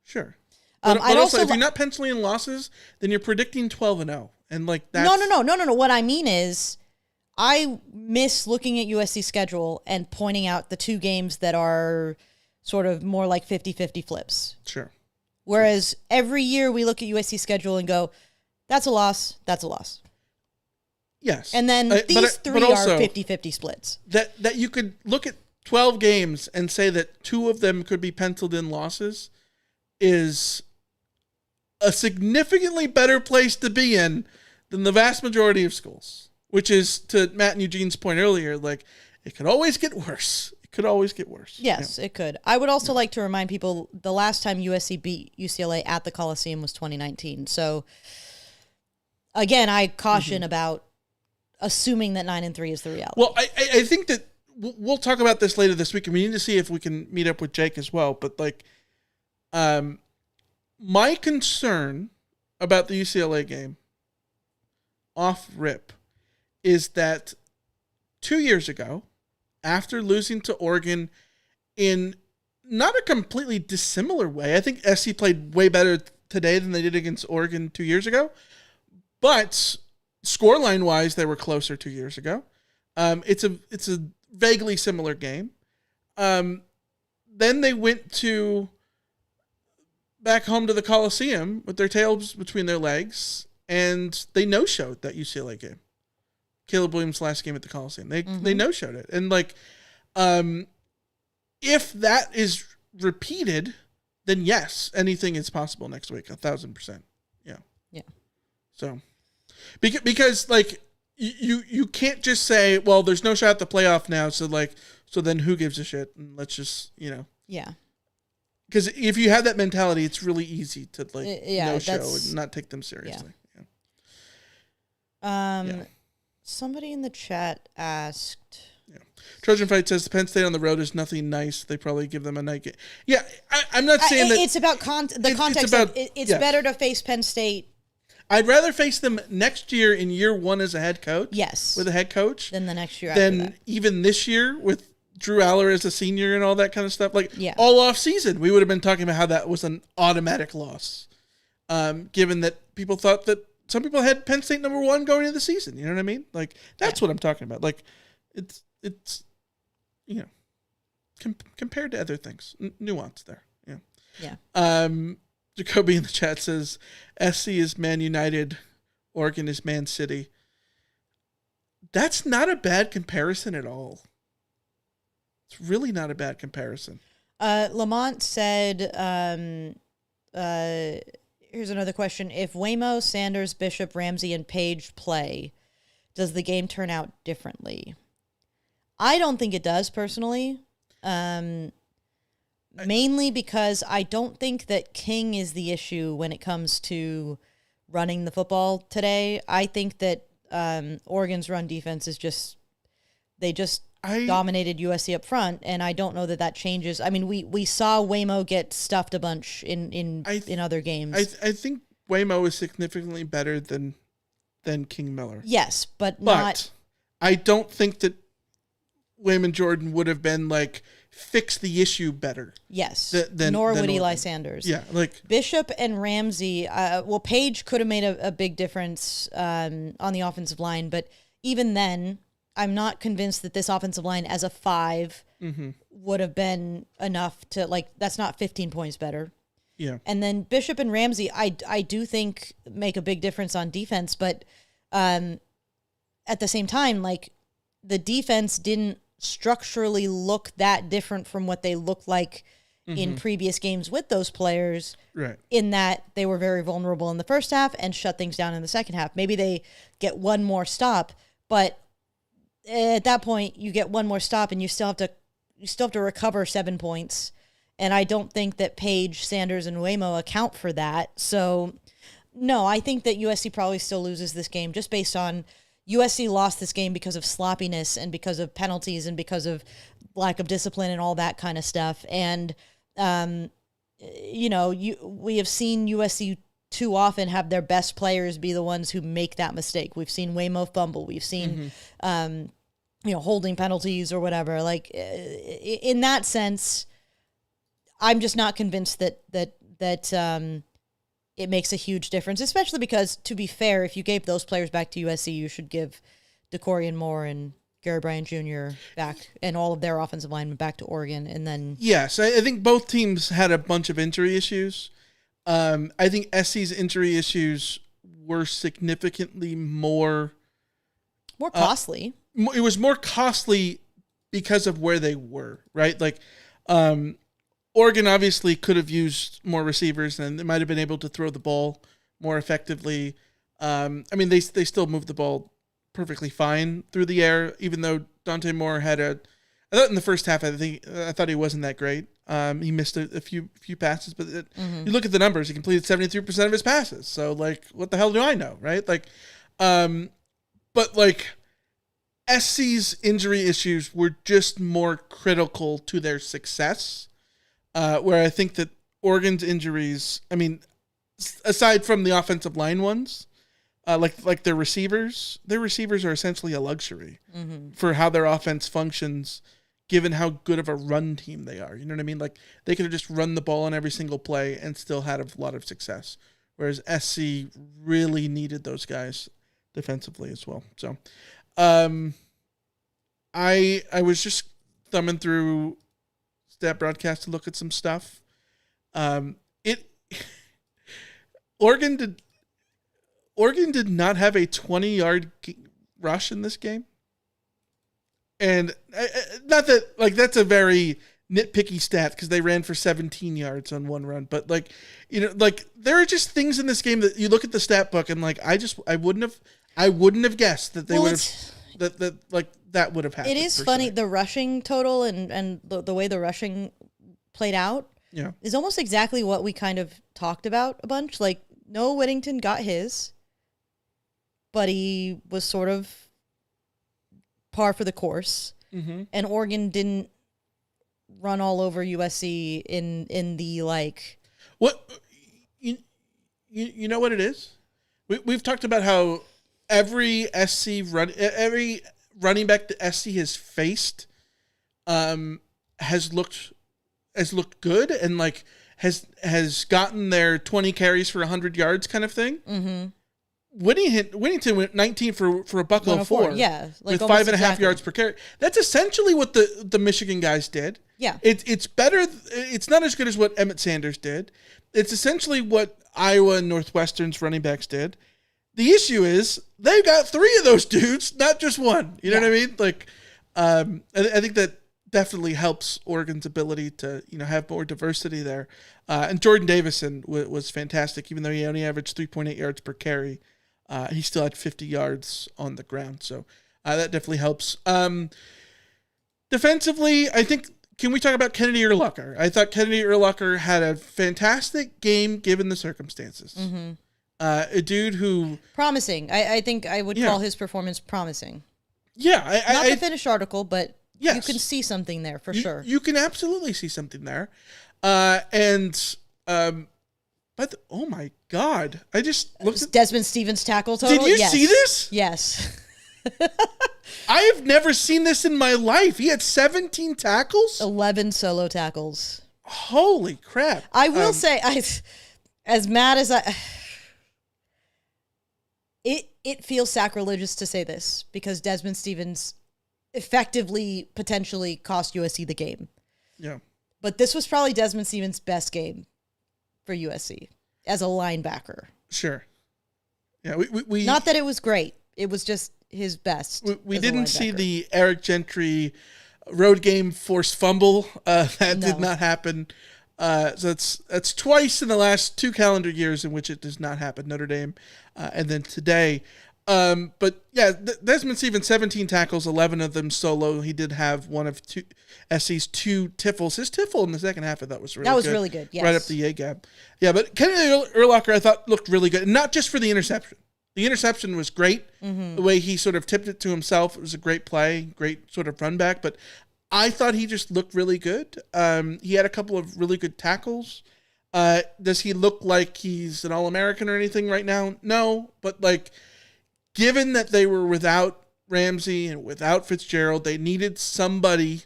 Sure. But also, if you're not penciling in losses, then you're predicting 12-0, and that's... No. What I mean is, I miss looking at USC's schedule and pointing out the two games that are sort of more like 50-50 flips. Sure. Whereas every year we look at USC's schedule and go, that's a loss, that's a loss. Yes. And then these three are 50-50 splits. That you could look at 12 games and say that two of them could be penciled in losses is a significantly better place to be in than the vast majority of schools, which is, to Matt and Eugene's point earlier, it could always get worse. It could always get worse. Yes, it could. I would also like to remind people the last time USC beat UCLA at the Coliseum was 2019. So, again, I caution about assuming that 9-3 is the reality. Well, I think that we'll talk about this later this week, and we need to see if we can meet up with Jake as well. But my concern about the UCLA game off rip is that 2 years ago, after losing to Oregon in not a completely dissimilar way, I think SC played way better today than they did against Oregon 2 years ago. But scoreline wise, they were closer 2 years ago. It's a vaguely similar game. Then they went back home to the Coliseum with their tails between their legs, and they no-showed that UCLA game. Caleb Williams' last game at the Coliseum. They no-showed it. And if that is repeated, then yes, anything is possible next week, 1,000%. Yeah. Yeah. So, because you can't just say, well, there's no shot at the playoff now, so then who gives a shit? And let's just, Yeah. Because if you have that mentality, it's really easy to no show and not take them seriously. Yeah. Somebody in the chat asked. Yeah. Trojan Fight says Penn State on the road is nothing nice. They probably give them a night game. Yeah, I'm not saying that it's about the context. It's better to face Penn State. I'd rather face them next year in year one as a head coach. Yes. With a head coach. Than the next year after that. Even this year with Drew Aller as a senior and all that kind of stuff. All off season, we would have been talking about how that was an automatic loss. Given that people thought that some people had Penn State number 1 going into the season. You know what I mean? That's what I'm talking about. It's compared to other things, nuance there. Yeah. Yeah. Jacoby in the chat says SC is Man United, Oregon is Man City. That's not a bad comparison at all. It's really not a bad comparison. Lamont said, here's another question. If Waymo, Sanders, Bishop, Ramsey, and Page play, does the game turn out differently? I don't think it does, personally. Mainly because I don't think that King is the issue when it comes to running the football today. I think that Oregon's run defense is they dominated USC up front, and I don't know that changes. I mean, we saw Waymo get stuffed a bunch in other games. I think Waymo is significantly better than King Miller. Yes, but not. I don't think that Wayman Jordan would have been fix the issue better. Yes, nor would Eli Sanders. Yeah, Bishop and Ramsey. Page could have made a big difference on the offensive line, but even then, I'm not convinced that this offensive line as a 5 would have been enough to that's not 15 points better. Yeah. And then Bishop and Ramsey, I do think make a big difference on defense, but at the same time, the defense didn't structurally look that different from what they looked like in previous games with those players. Right. In that they were very vulnerable in the first half and shut things down in the second half. Maybe they get one more stop, but at that point you get one more stop and you still have to recover 7 points. And I don't think that Page, Sanders, and Waymo account for that. So no, I think that USC probably still loses this game just based on USC lost this game because of sloppiness and because of penalties and because of lack of discipline and all that kind of stuff. And, we have seen USC too often have their best players be the ones who make that mistake. We've seen Waymo fumble. We've seen, holding penalties or whatever. In that sense, I'm just not convinced that it makes a huge difference, especially because, to be fair, if you gave those players back to USC, you should give DeCorian Moore and Gary Bryant Jr. back and all of their offensive linemen back to Oregon. And then yes, I think both teams had a bunch of injury issues. I think SC's injury issues were significantly more costly. It was more costly because of where they were, right? Oregon obviously could have used more receivers and they might have been able to throw the ball more effectively. They still moved the ball perfectly fine through the air, even though Dante Moore had I thought in the first half, I thought he wasn't that great. He missed a few passes, but you look at the numbers, he completed 73% of his passes. So what the hell do I know, right? SC's injury issues were just more critical to their success. Where I think that Oregon's injuries, aside from the offensive line ones, their receivers are essentially a luxury for how their offense functions, given how good of a run team they are. You know what I mean? Like, they could have just run the ball on every single play and still had a lot of success. Whereas SC really needed those guys defensively as well. So, I was just thumbing through Stat Broadcast to look at some stuff. Oregon did not have a 20-yard rush in this game. And not that, like, that's a very nitpicky stat because they ran for 17 yards on one run. But, like, you know, like, there are just things in this game that you look at the stat book and, like, I wouldn't have guessed that they would have, that would have happened. It is funny, the rushing total and the way the rushing played out is almost exactly what we kind of talked about a bunch. Like, Noah Whittington got his, but he was sort of par for the course. Mm-hmm. And Oregon didn't run all over USC in the, like... What? You know what it is? We've talked about how every running back that SC has faced has looked good and, like, has gotten their 20 carries for 100 yards kind of thing. Mm-hmm. Whittington went 19 for a buck 104. Yeah, like with 5.5 yards per carry. That's essentially what the Michigan guys did. Yeah, it's better. It's not as good as what Emmett Sanders did. It's essentially what Iowa and Northwestern's running backs did. The issue is they've got 3 of those dudes, not just one. You know what I mean? Like, I think that definitely helps Oregon's ability to, you know, have more diversity there. And Jordan Davison was fantastic, even though he only averaged 3.8 yards per carry. He still had 50 yards on the ground, so that definitely helps. Defensively, I think, can we talk about Kennedy Urlacher? I thought Kennedy Urlacher had a fantastic game given the circumstances. Mm-hmm. A dude who... Promising. I think I would call his performance promising. Yeah. Not the finished article, but yes, you can see something there for sure. You can absolutely see something there. But oh my God, I just looked at Desmond Stevens' tackle total. Did you see this? Yes. I have never seen this in my life. He had 17 tackles? 11 solo tackles. Holy crap. I will say, as mad as it feels sacrilegious to say this because Desmond Stevens effectively, potentially cost USC the game. Yeah. But this was probably Desmond Stevens' best game for USC as a linebacker. Sure. Yeah, we not that it was great. It was just his best. We didn't see the Eric Gentry road game forced fumble. That did not happen. So that's twice in the last 2 calendar years in which it does not happen. Notre Dame, and then today. But yeah, Desmond Stevens, 17 tackles, 11 of them solo. He did have one of SC's 2 tiffles. His tiffle in the second half I thought was really good. That was really good, yes. Right up the A gap. Yeah, but Kennedy Urlacher I thought looked really good. And not just for the interception. The interception was great. Mm-hmm. The way he sort of tipped it to himself, it was a great play, great sort of run back. But I thought he just looked really good. He had a couple of really good tackles. Does he look like he's an All-American or anything right now? No, but like, given that they were without Ramsey and without Fitzgerald, they needed somebody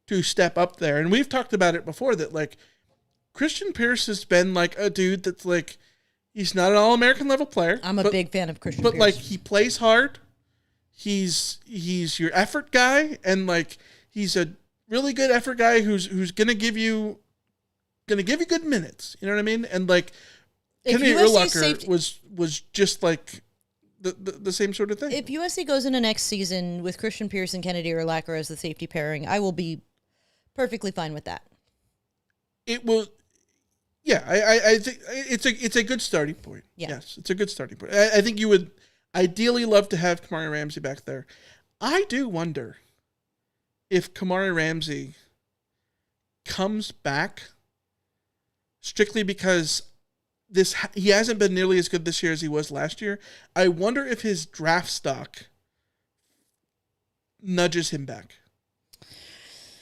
to step up there. And we've talked about it before that, like, Christian Pierce has been like a dude that's like, he's not an All-American level player. I'm a big fan of Christian Pierce. But like, he plays hard. He's your effort guy, and like, he's a really good effort guy who's gonna give you good minutes. You know what I mean? And like, Kennedy Urlacher was just like the same sort of thing. If USC goes into next season with Christian Pierce and Kennedy Urlacher as the safety pairing, I will be perfectly fine with that. It will. Yeah, I think it's a good starting point. Yeah. Yes, it's a good starting point. I think you would ideally love to have Kamari Ramsey back there. I do wonder if Kamari Ramsey comes back strictly because he hasn't been nearly as good this year as he was last year. I wonder if his draft stock nudges him back.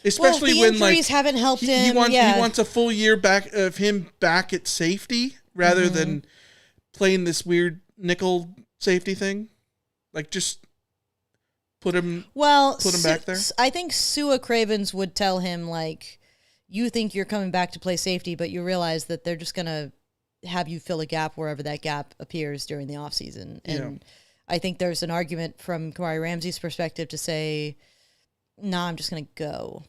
Especially the when injuries haven't helped him. He wants a full year back of him back at safety rather than playing this weird nickel safety thing. Like, just put him back there? I think Sua Cravens would tell him, like, you think you're coming back to play safety, but you realize that they're just going to have you fill a gap wherever that gap appears during the offseason. And I think there's an argument from Kamari Ramsey's perspective to say, nah, I'm just going to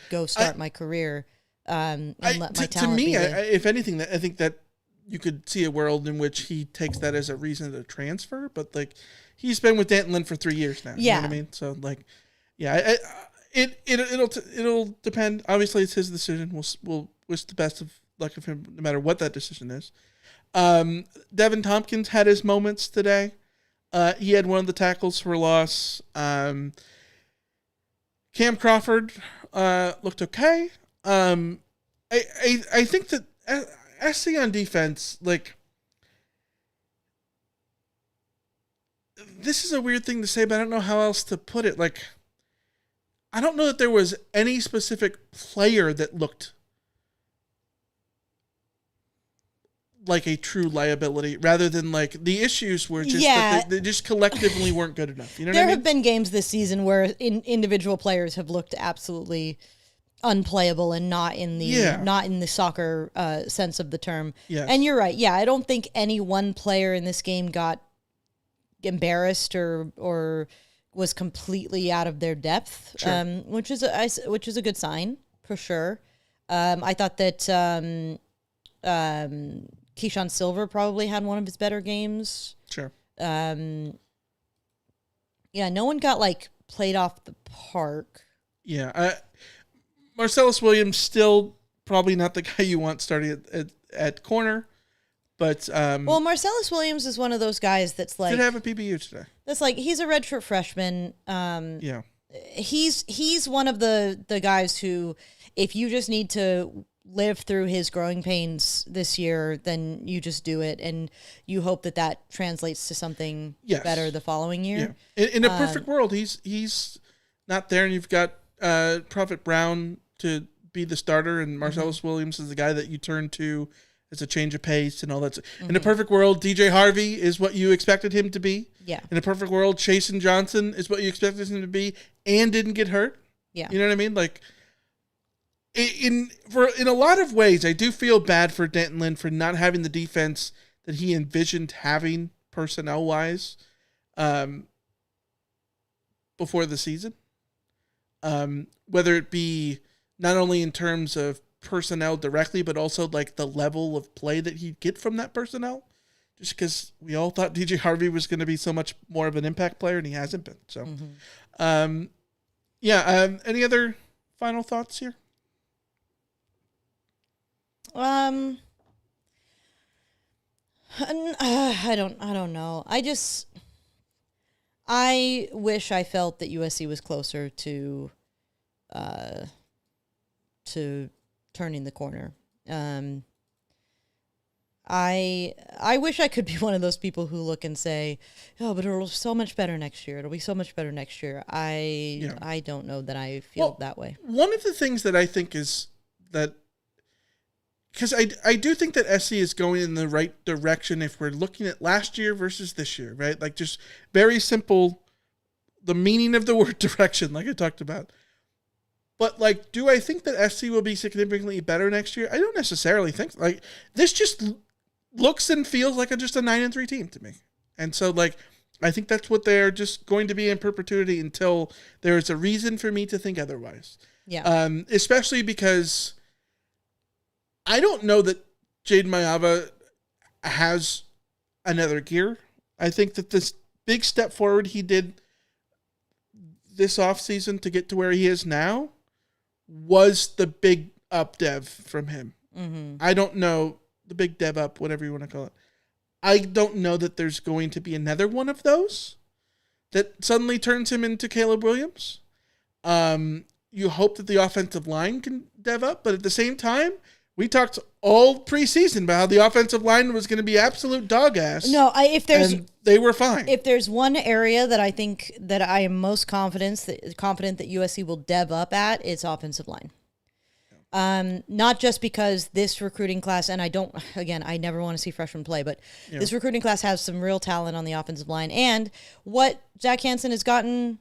go start my career and let my talent be there. If anything, I think that you could see a world in which he takes that as a reason to transfer, but like he's been with D'Anton Lynn for 3 years now. You know what I mean? So like, it'll depend. Obviously, it's his decision. We'll wish the best of luck of him, no matter what that decision is. Devin Tompkins had his moments today. He had one of the tackles for loss. Cam Crawford looked okay. I think that SC on defense, like, this is a weird thing to say, but I don't know how else to put it. Like, I don't know that there was any specific player that looked like a true liability, rather than like the issues were just that they just collectively weren't good enough. You know what I mean? There have been games this season where individual players have looked absolutely unplayable and not in the soccer sense of the term. Yes. And you're right. Yeah, I don't think any one player in this game got embarrassed or was completely out of their depth, sure. which is a good sign for sure. I thought that Keyshawn Silver probably had one of his better games. Sure. No one got like played off the park. Yeah. Marcellus Williams still probably not the guy you want starting at corner, but well, Marcellus Williams is one of those guys that's like did have a PBU today. That's like he's a redshirt freshman. Yeah. He's one of the guys who, if you just need to live through his growing pains this year, then you just do it, and you hope that translates to something better the following year. Yeah. In a perfect world, he's not there, and you've got Prophet Brown to be the starter, and Marcellus Williams is the guy that you turn to as a change of pace and all that. In a perfect world, DJ Harvey is what you expected him to be. Yeah. In a perfect world, Chasen Johnson is what you expected him to be and didn't get hurt. Yeah. You know what I mean? Like, in a lot of ways, I do feel bad for D'Anton Lynn for not having the defense that he envisioned having personnel-wise before the season. Whether it be not only in terms of personnel directly, but also like the level of play that he'd get from that personnel. Just because we all thought DJ Harvey was going to be so much more of an impact player, and he hasn't been. So, any other final thoughts here? I don't know. I wish I felt that USC was closer to turning the corner. I wish I could be one of those people who look and say, "Oh, but it'll be so much better next year. It'll be so much better next year." I don't know that I feel that way. One of the things that I think is that, because I do think that SC is going in the right direction if we're looking at last year versus this year, right? Like, just very simple, the meaning of the word direction, like I talked about. But, like, do I think that SC will be significantly better next year? I don't necessarily think so. Like, this just looks and feels like just a 9-3 team to me. And so, like, I think that's what they're just going to be in perpetuity until there is a reason for me to think otherwise. Yeah. Especially because I don't know that Jade Mayava has another gear. I think that this big step forward he did this offseason to get to where he is now was the big up dev from him. Mm-hmm. I don't know, the big dev up, whatever you want to call it. I don't know that there's going to be another one of those that suddenly turns him into Caleb Williams. You hope that the offensive line can dev up, but at the same time, we talked all preseason about how the offensive line was going to be absolute dog ass. No, and they were fine. If there's one area that I think that I am most confident that USC will dev up at, it's offensive line. Not just because this recruiting class, and I never want to see freshmen play, but this recruiting class has some real talent on the offensive line. And what Zach Hansen has gotten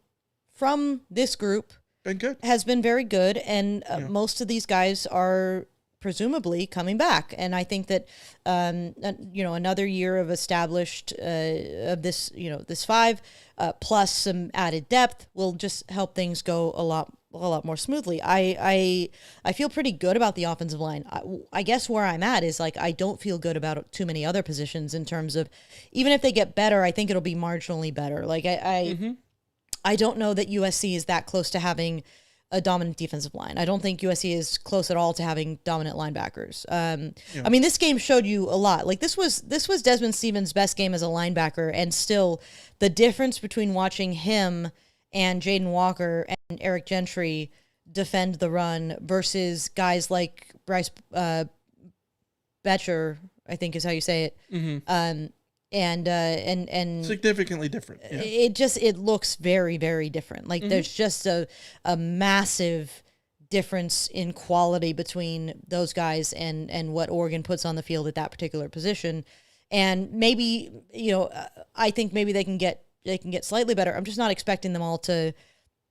from this group has been very good. And most of these guys are presumably coming back. And I think that, another year of established of this, this 5 plus some added depth will just help things go a lot more smoothly. I feel pretty good about the offensive line. I guess where I'm at is I don't feel good about too many other positions in terms of, even if they get better, I think it'll be marginally better. I don't know that USC is that close to having a dominant defensive line. I don't think USC is close at all to having dominant linebackers. I mean, this game showed you a lot. This was Desmond Stevens' best game as a linebacker, and still the difference between watching him and Jaden Walker and Eric Gentry defend the run versus guys like Bryce Betcher, I think is how you say it. And significantly different. Yeah. It looks very, very different. There's just a massive difference in quality between those guys and what Oregon puts on the field at that particular position. And maybe, I think maybe they can get slightly better. I'm just not expecting them all to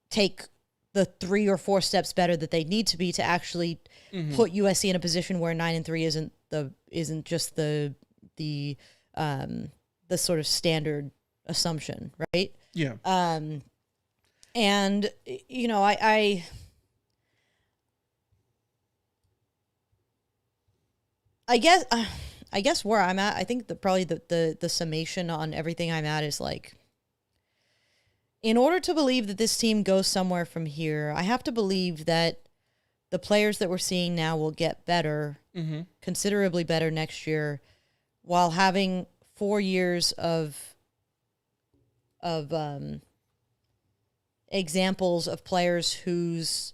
take the 3 or 4 steps better that they need to be to actually put USC in a position where 9-3 isn't just the sort of standard assumption, right? Yeah. And I guess where I'm at, I think probably the summation on everything I'm at is in order to believe that this team goes somewhere from here, I have to believe that the players that we're seeing now will get better, considerably better next year, while having 4 years of examples of players whose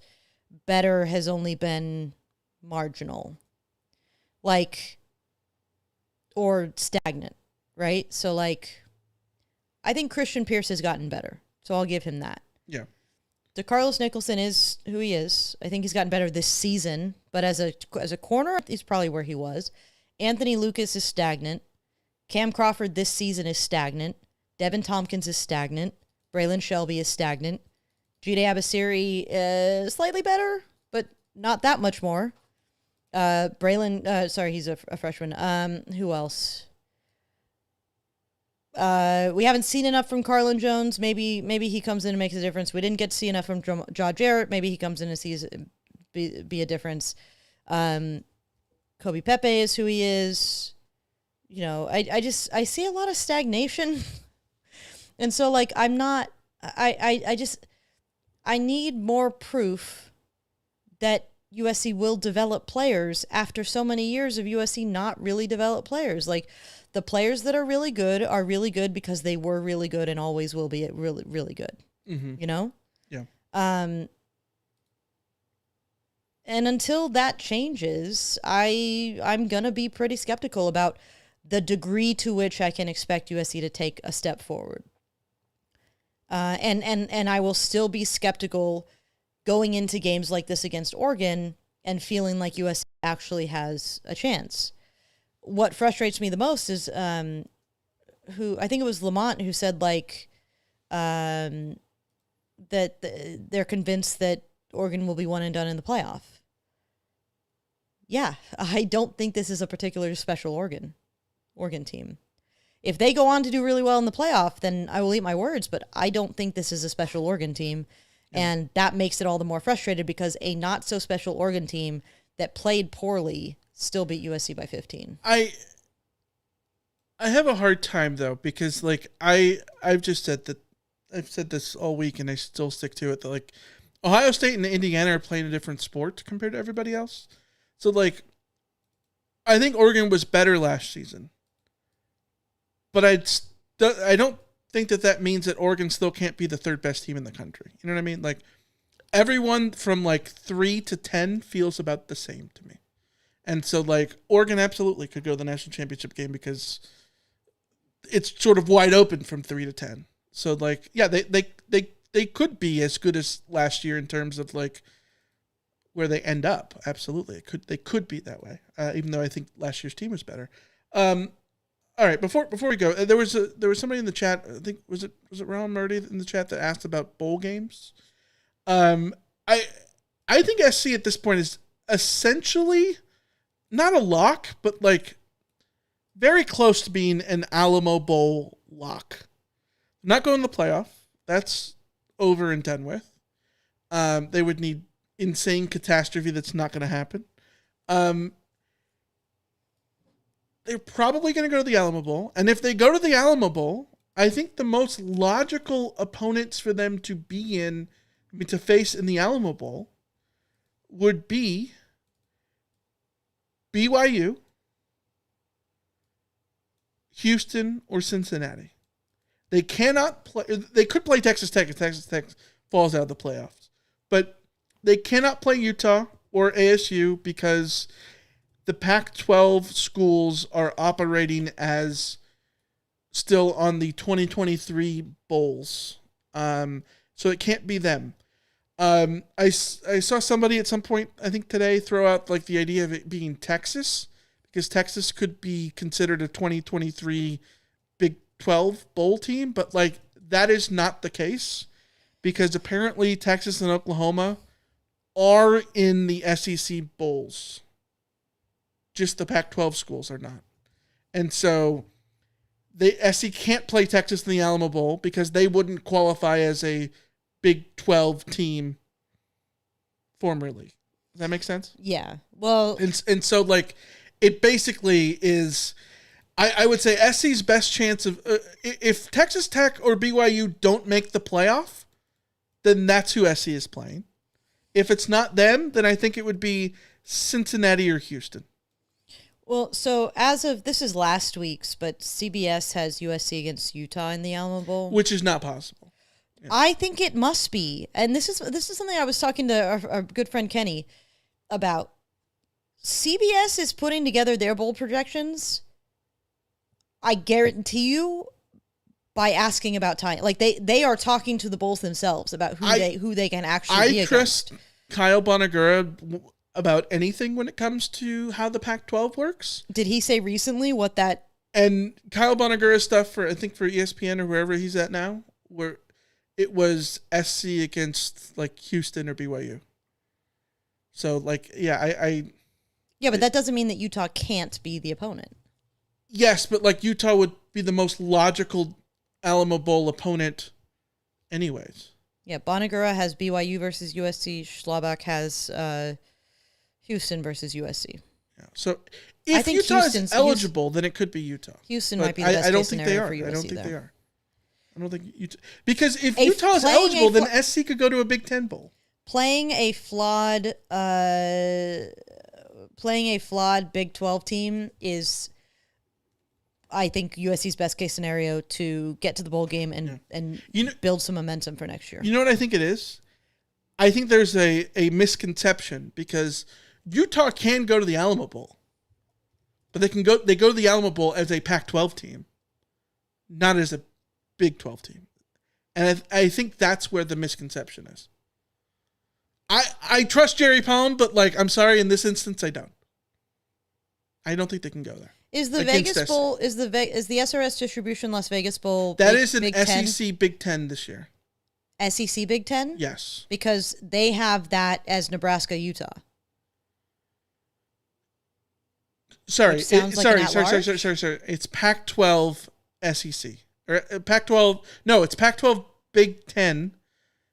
better has only been marginal, or stagnant, right? So I think Christian Pierce has gotten better. So I'll give him that. Yeah. DeCarlos Nicholson is who he is. I think he's gotten better this season, but as a corner, he's probably where he was. Anthony Lucas is stagnant. Cam Crawford this season is stagnant. Devin Tompkins is stagnant. Braylon Shelby is stagnant. Jide Abasiri is slightly better, but not that much more. He's a freshman. Who else? We haven't seen enough from Carlin Jones. Maybe he comes in and makes a difference. We didn't get to see enough from Jaw Jarrett. Maybe he comes in and be a difference. Kobe Pepe is who he is. I see a lot of stagnation. And so I need more proof that USC will develop players after so many years of USC not really develop players. The players that are really good because they were really good and always will be really, really good. Yeah. And until that changes, I'm going to be pretty skeptical about the degree to which I can expect USC to take a step forward. And I will still be skeptical going into games like this against Oregon and feeling like USC actually has a chance. What frustrates me the most is who I think it was Lamont who said that they're convinced that Oregon will be one and done in the playoff. Yeah, I don't think this is a particularly special Oregon team. If they go on to do really well in the playoff, then I will eat my words, but I don't think this is a special Oregon team. Yeah. And that makes it all the more frustrated because a not so special Oregon team that played poorly still beat USC by 15. I have a hard time though, because I've just said that I've said this all week and I still stick to it, that Ohio State and Indiana are playing a different sport compared to everybody else. So I think Oregon was better last season, but I don't think that means that Oregon still can't be the third best team in the country. You know what I mean? Everyone from 3 to 10 feels about the same to me. And so Oregon absolutely could go to the national championship game because it's sort of wide open from 3 to 10. So they could be as good as last year in terms of where they end up. Absolutely, they could be that way. Even though I think last year's team was better. All right, before we go, there was somebody in the chat. I think was it Ron Murdy in the chat that asked about bowl games. I think SC at this point is essentially not a lock, but like very close to being an Alamo Bowl lock. Not going to the playoff. That's over and done with. They would need insane catastrophe that's not going to happen. They're probably going to go to the Alamo Bowl. And if they go to the Alamo Bowl, I think the most logical opponents for them to be in, to face in the Alamo Bowl would be BYU, Houston, or Cincinnati. They cannot play. They could play Texas Tech if Texas Tech falls out of the playoffs. But they cannot play Utah or ASU because the Pac-12 schools are operating as still on the 2023 bowls. So it can't be them. I saw somebody at some point, I think today, throw out like the idea of it being Texas, because Texas could be considered a 2023 Big 12 bowl team, but like that is not the case, because apparently Texas and Oklahoma are in the SEC bowls. Just the Pac-12 schools are not. And so the SEC can't play Texas in the Alamo Bowl because they wouldn't qualify as a Big 12 team formerly. Does that make sense? Yeah. Well, and so like it basically is, I would say SC's best chance of if Texas Tech or BYU don't make the playoff, then that's who SC is playing. If it's not them, then I think it would be Cincinnati or Houston. Well, so as of this is last week's, but CBS has USC against Utah in the Alamo Bowl, which is not possible. Yeah. I think it must be, and this is something I was talking to our good friend Kenny about. CBS is putting together their bowl projections. I guarantee you, by asking about time, like they are talking to the bowls themselves about who they can actually be trust against. Kyle Bonagura about anything when it comes to how the Pac-12 works. Did he say recently what that? And Kyle Bonagura stuff for ESPN or wherever he's at now, where it was SC against like Houston or BYU. So like, yeah, but that doesn't mean that Utah can't be the opponent. Yes, but like Utah would be the most logical Alamo Bowl opponent anyways. Yeah, Bonagura has BYU versus USC. Schlabach has Houston versus USC. Yeah. So if Utah is eligible, then it could be Utah. Houston might be the best case scenario for USC. I don't think they are. I don't think Utah, because if Utah is eligible, then SC could go to a Big Ten bowl. Playing a flawed Big 12 team is, I think, USC's best case scenario to get to the bowl game and build some momentum for next year. You know what I think it is? I think there's a misconception, because Utah can go to the Alamo Bowl, but they go to the Alamo Bowl as a Pac-12 team, not as a Big 12 team. And I think that's where the misconception is. I trust Jerry Palm, but like, I'm sorry, in this instance, I don't. I don't think they can go there. Is the Vegas Bowl, is the SRS Distribution Las Vegas Bowl that is an SEC Big 10 this year. SEC Big 10? Yes. Because they have that as Nebraska, Utah. Sorry. It's Pac-12 SEC. Or Pac-12. No, it's Pac-12 Big 10,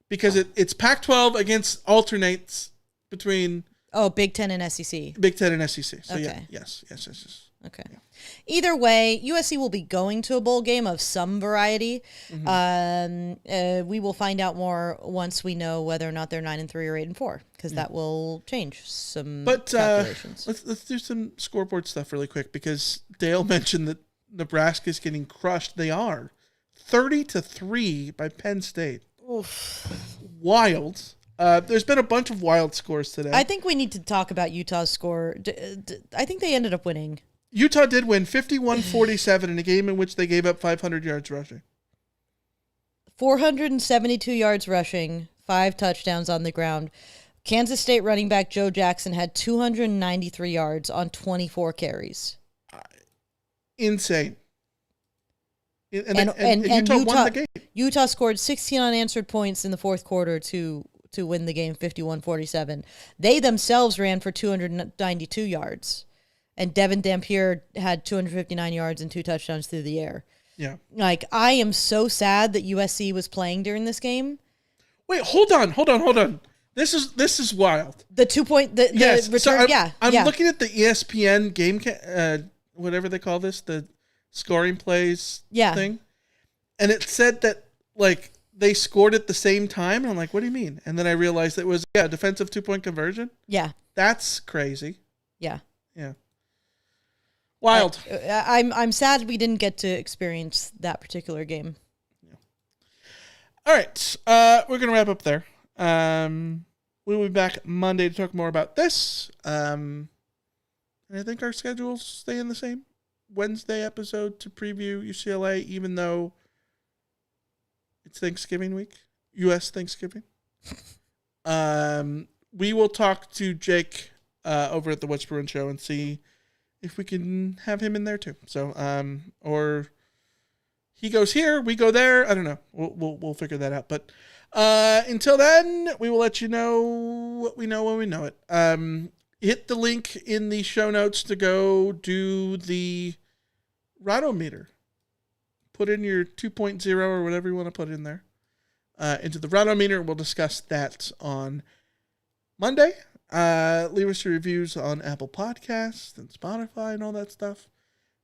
because it's Pac-12 against alternates between... Oh, Big 10 and SEC. Big 10 and SEC. So okay. Yeah, yes. Okay. Yeah. Either way, USC will be going to a bowl game of some variety. Mm-hmm. We will find out more once we know whether or not they're 9-3 or 8-4, because that will change some calculations. Let's do some scoreboard stuff really quick, because Dale mentioned that Nebraska's getting crushed. They are 30-3 by Penn State. Oof. Wild. There's been a bunch of wild scores today. I think we need to talk about Utah's score. I think they ended up winning. Utah did win 51-47 in a game in which they gave up 500 yards rushing. 472 yards rushing, 5 touchdowns on the ground. Kansas State running back Joe Jackson had 293 yards on 24 carries. Insane. And Utah won the game. Utah scored 16 unanswered points in the fourth quarter to win the game 51-47. They themselves ran for 292 yards. And Devin Dampier had 259 yards and 2 touchdowns through the air. Yeah. Like, I am so sad that USC was playing during this game. Wait, hold on. This is wild. The 2-point the return. So I'm yeah. looking at the ESPN game, whatever they call this, the scoring plays thing, and it said that like they scored at the same time. And I'm like, what do you mean? And then I realized it was defensive 2-point conversion. Yeah, that's crazy. Yeah. Wild. I'm sad we didn't get to experience that particular game. Yeah. All right, we're gonna wrap up there. We'll be back Monday to talk more about this. And I think our schedules stay in the same. Wednesday episode to preview UCLA, even though it's Thanksgiving week, U.S. Thanksgiving. We will talk to Jake over at the What's Bruin Show and see if we can have him in there too. So, or he goes here, we go there. I don't know. We'll figure that out. But until then, we will let you know what we know when we know it. Hit the link in the show notes to go do the Rotometer. Put in your 2.0 or whatever you want to put in there into the Rotometer. We'll discuss that on Monday. Leave us your reviews on Apple Podcasts and Spotify and all that stuff.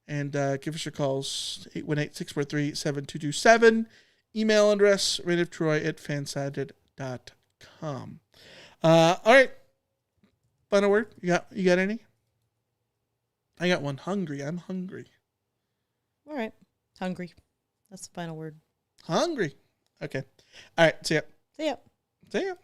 And give us your calls, 818-643-7227. Email address, rateoftroy@fansided.com. All right. Final word? You got any? I got one. Hungry. I'm hungry. All right. Hungry. That's the final word. Hungry. Okay. All right. See ya. See ya. See ya.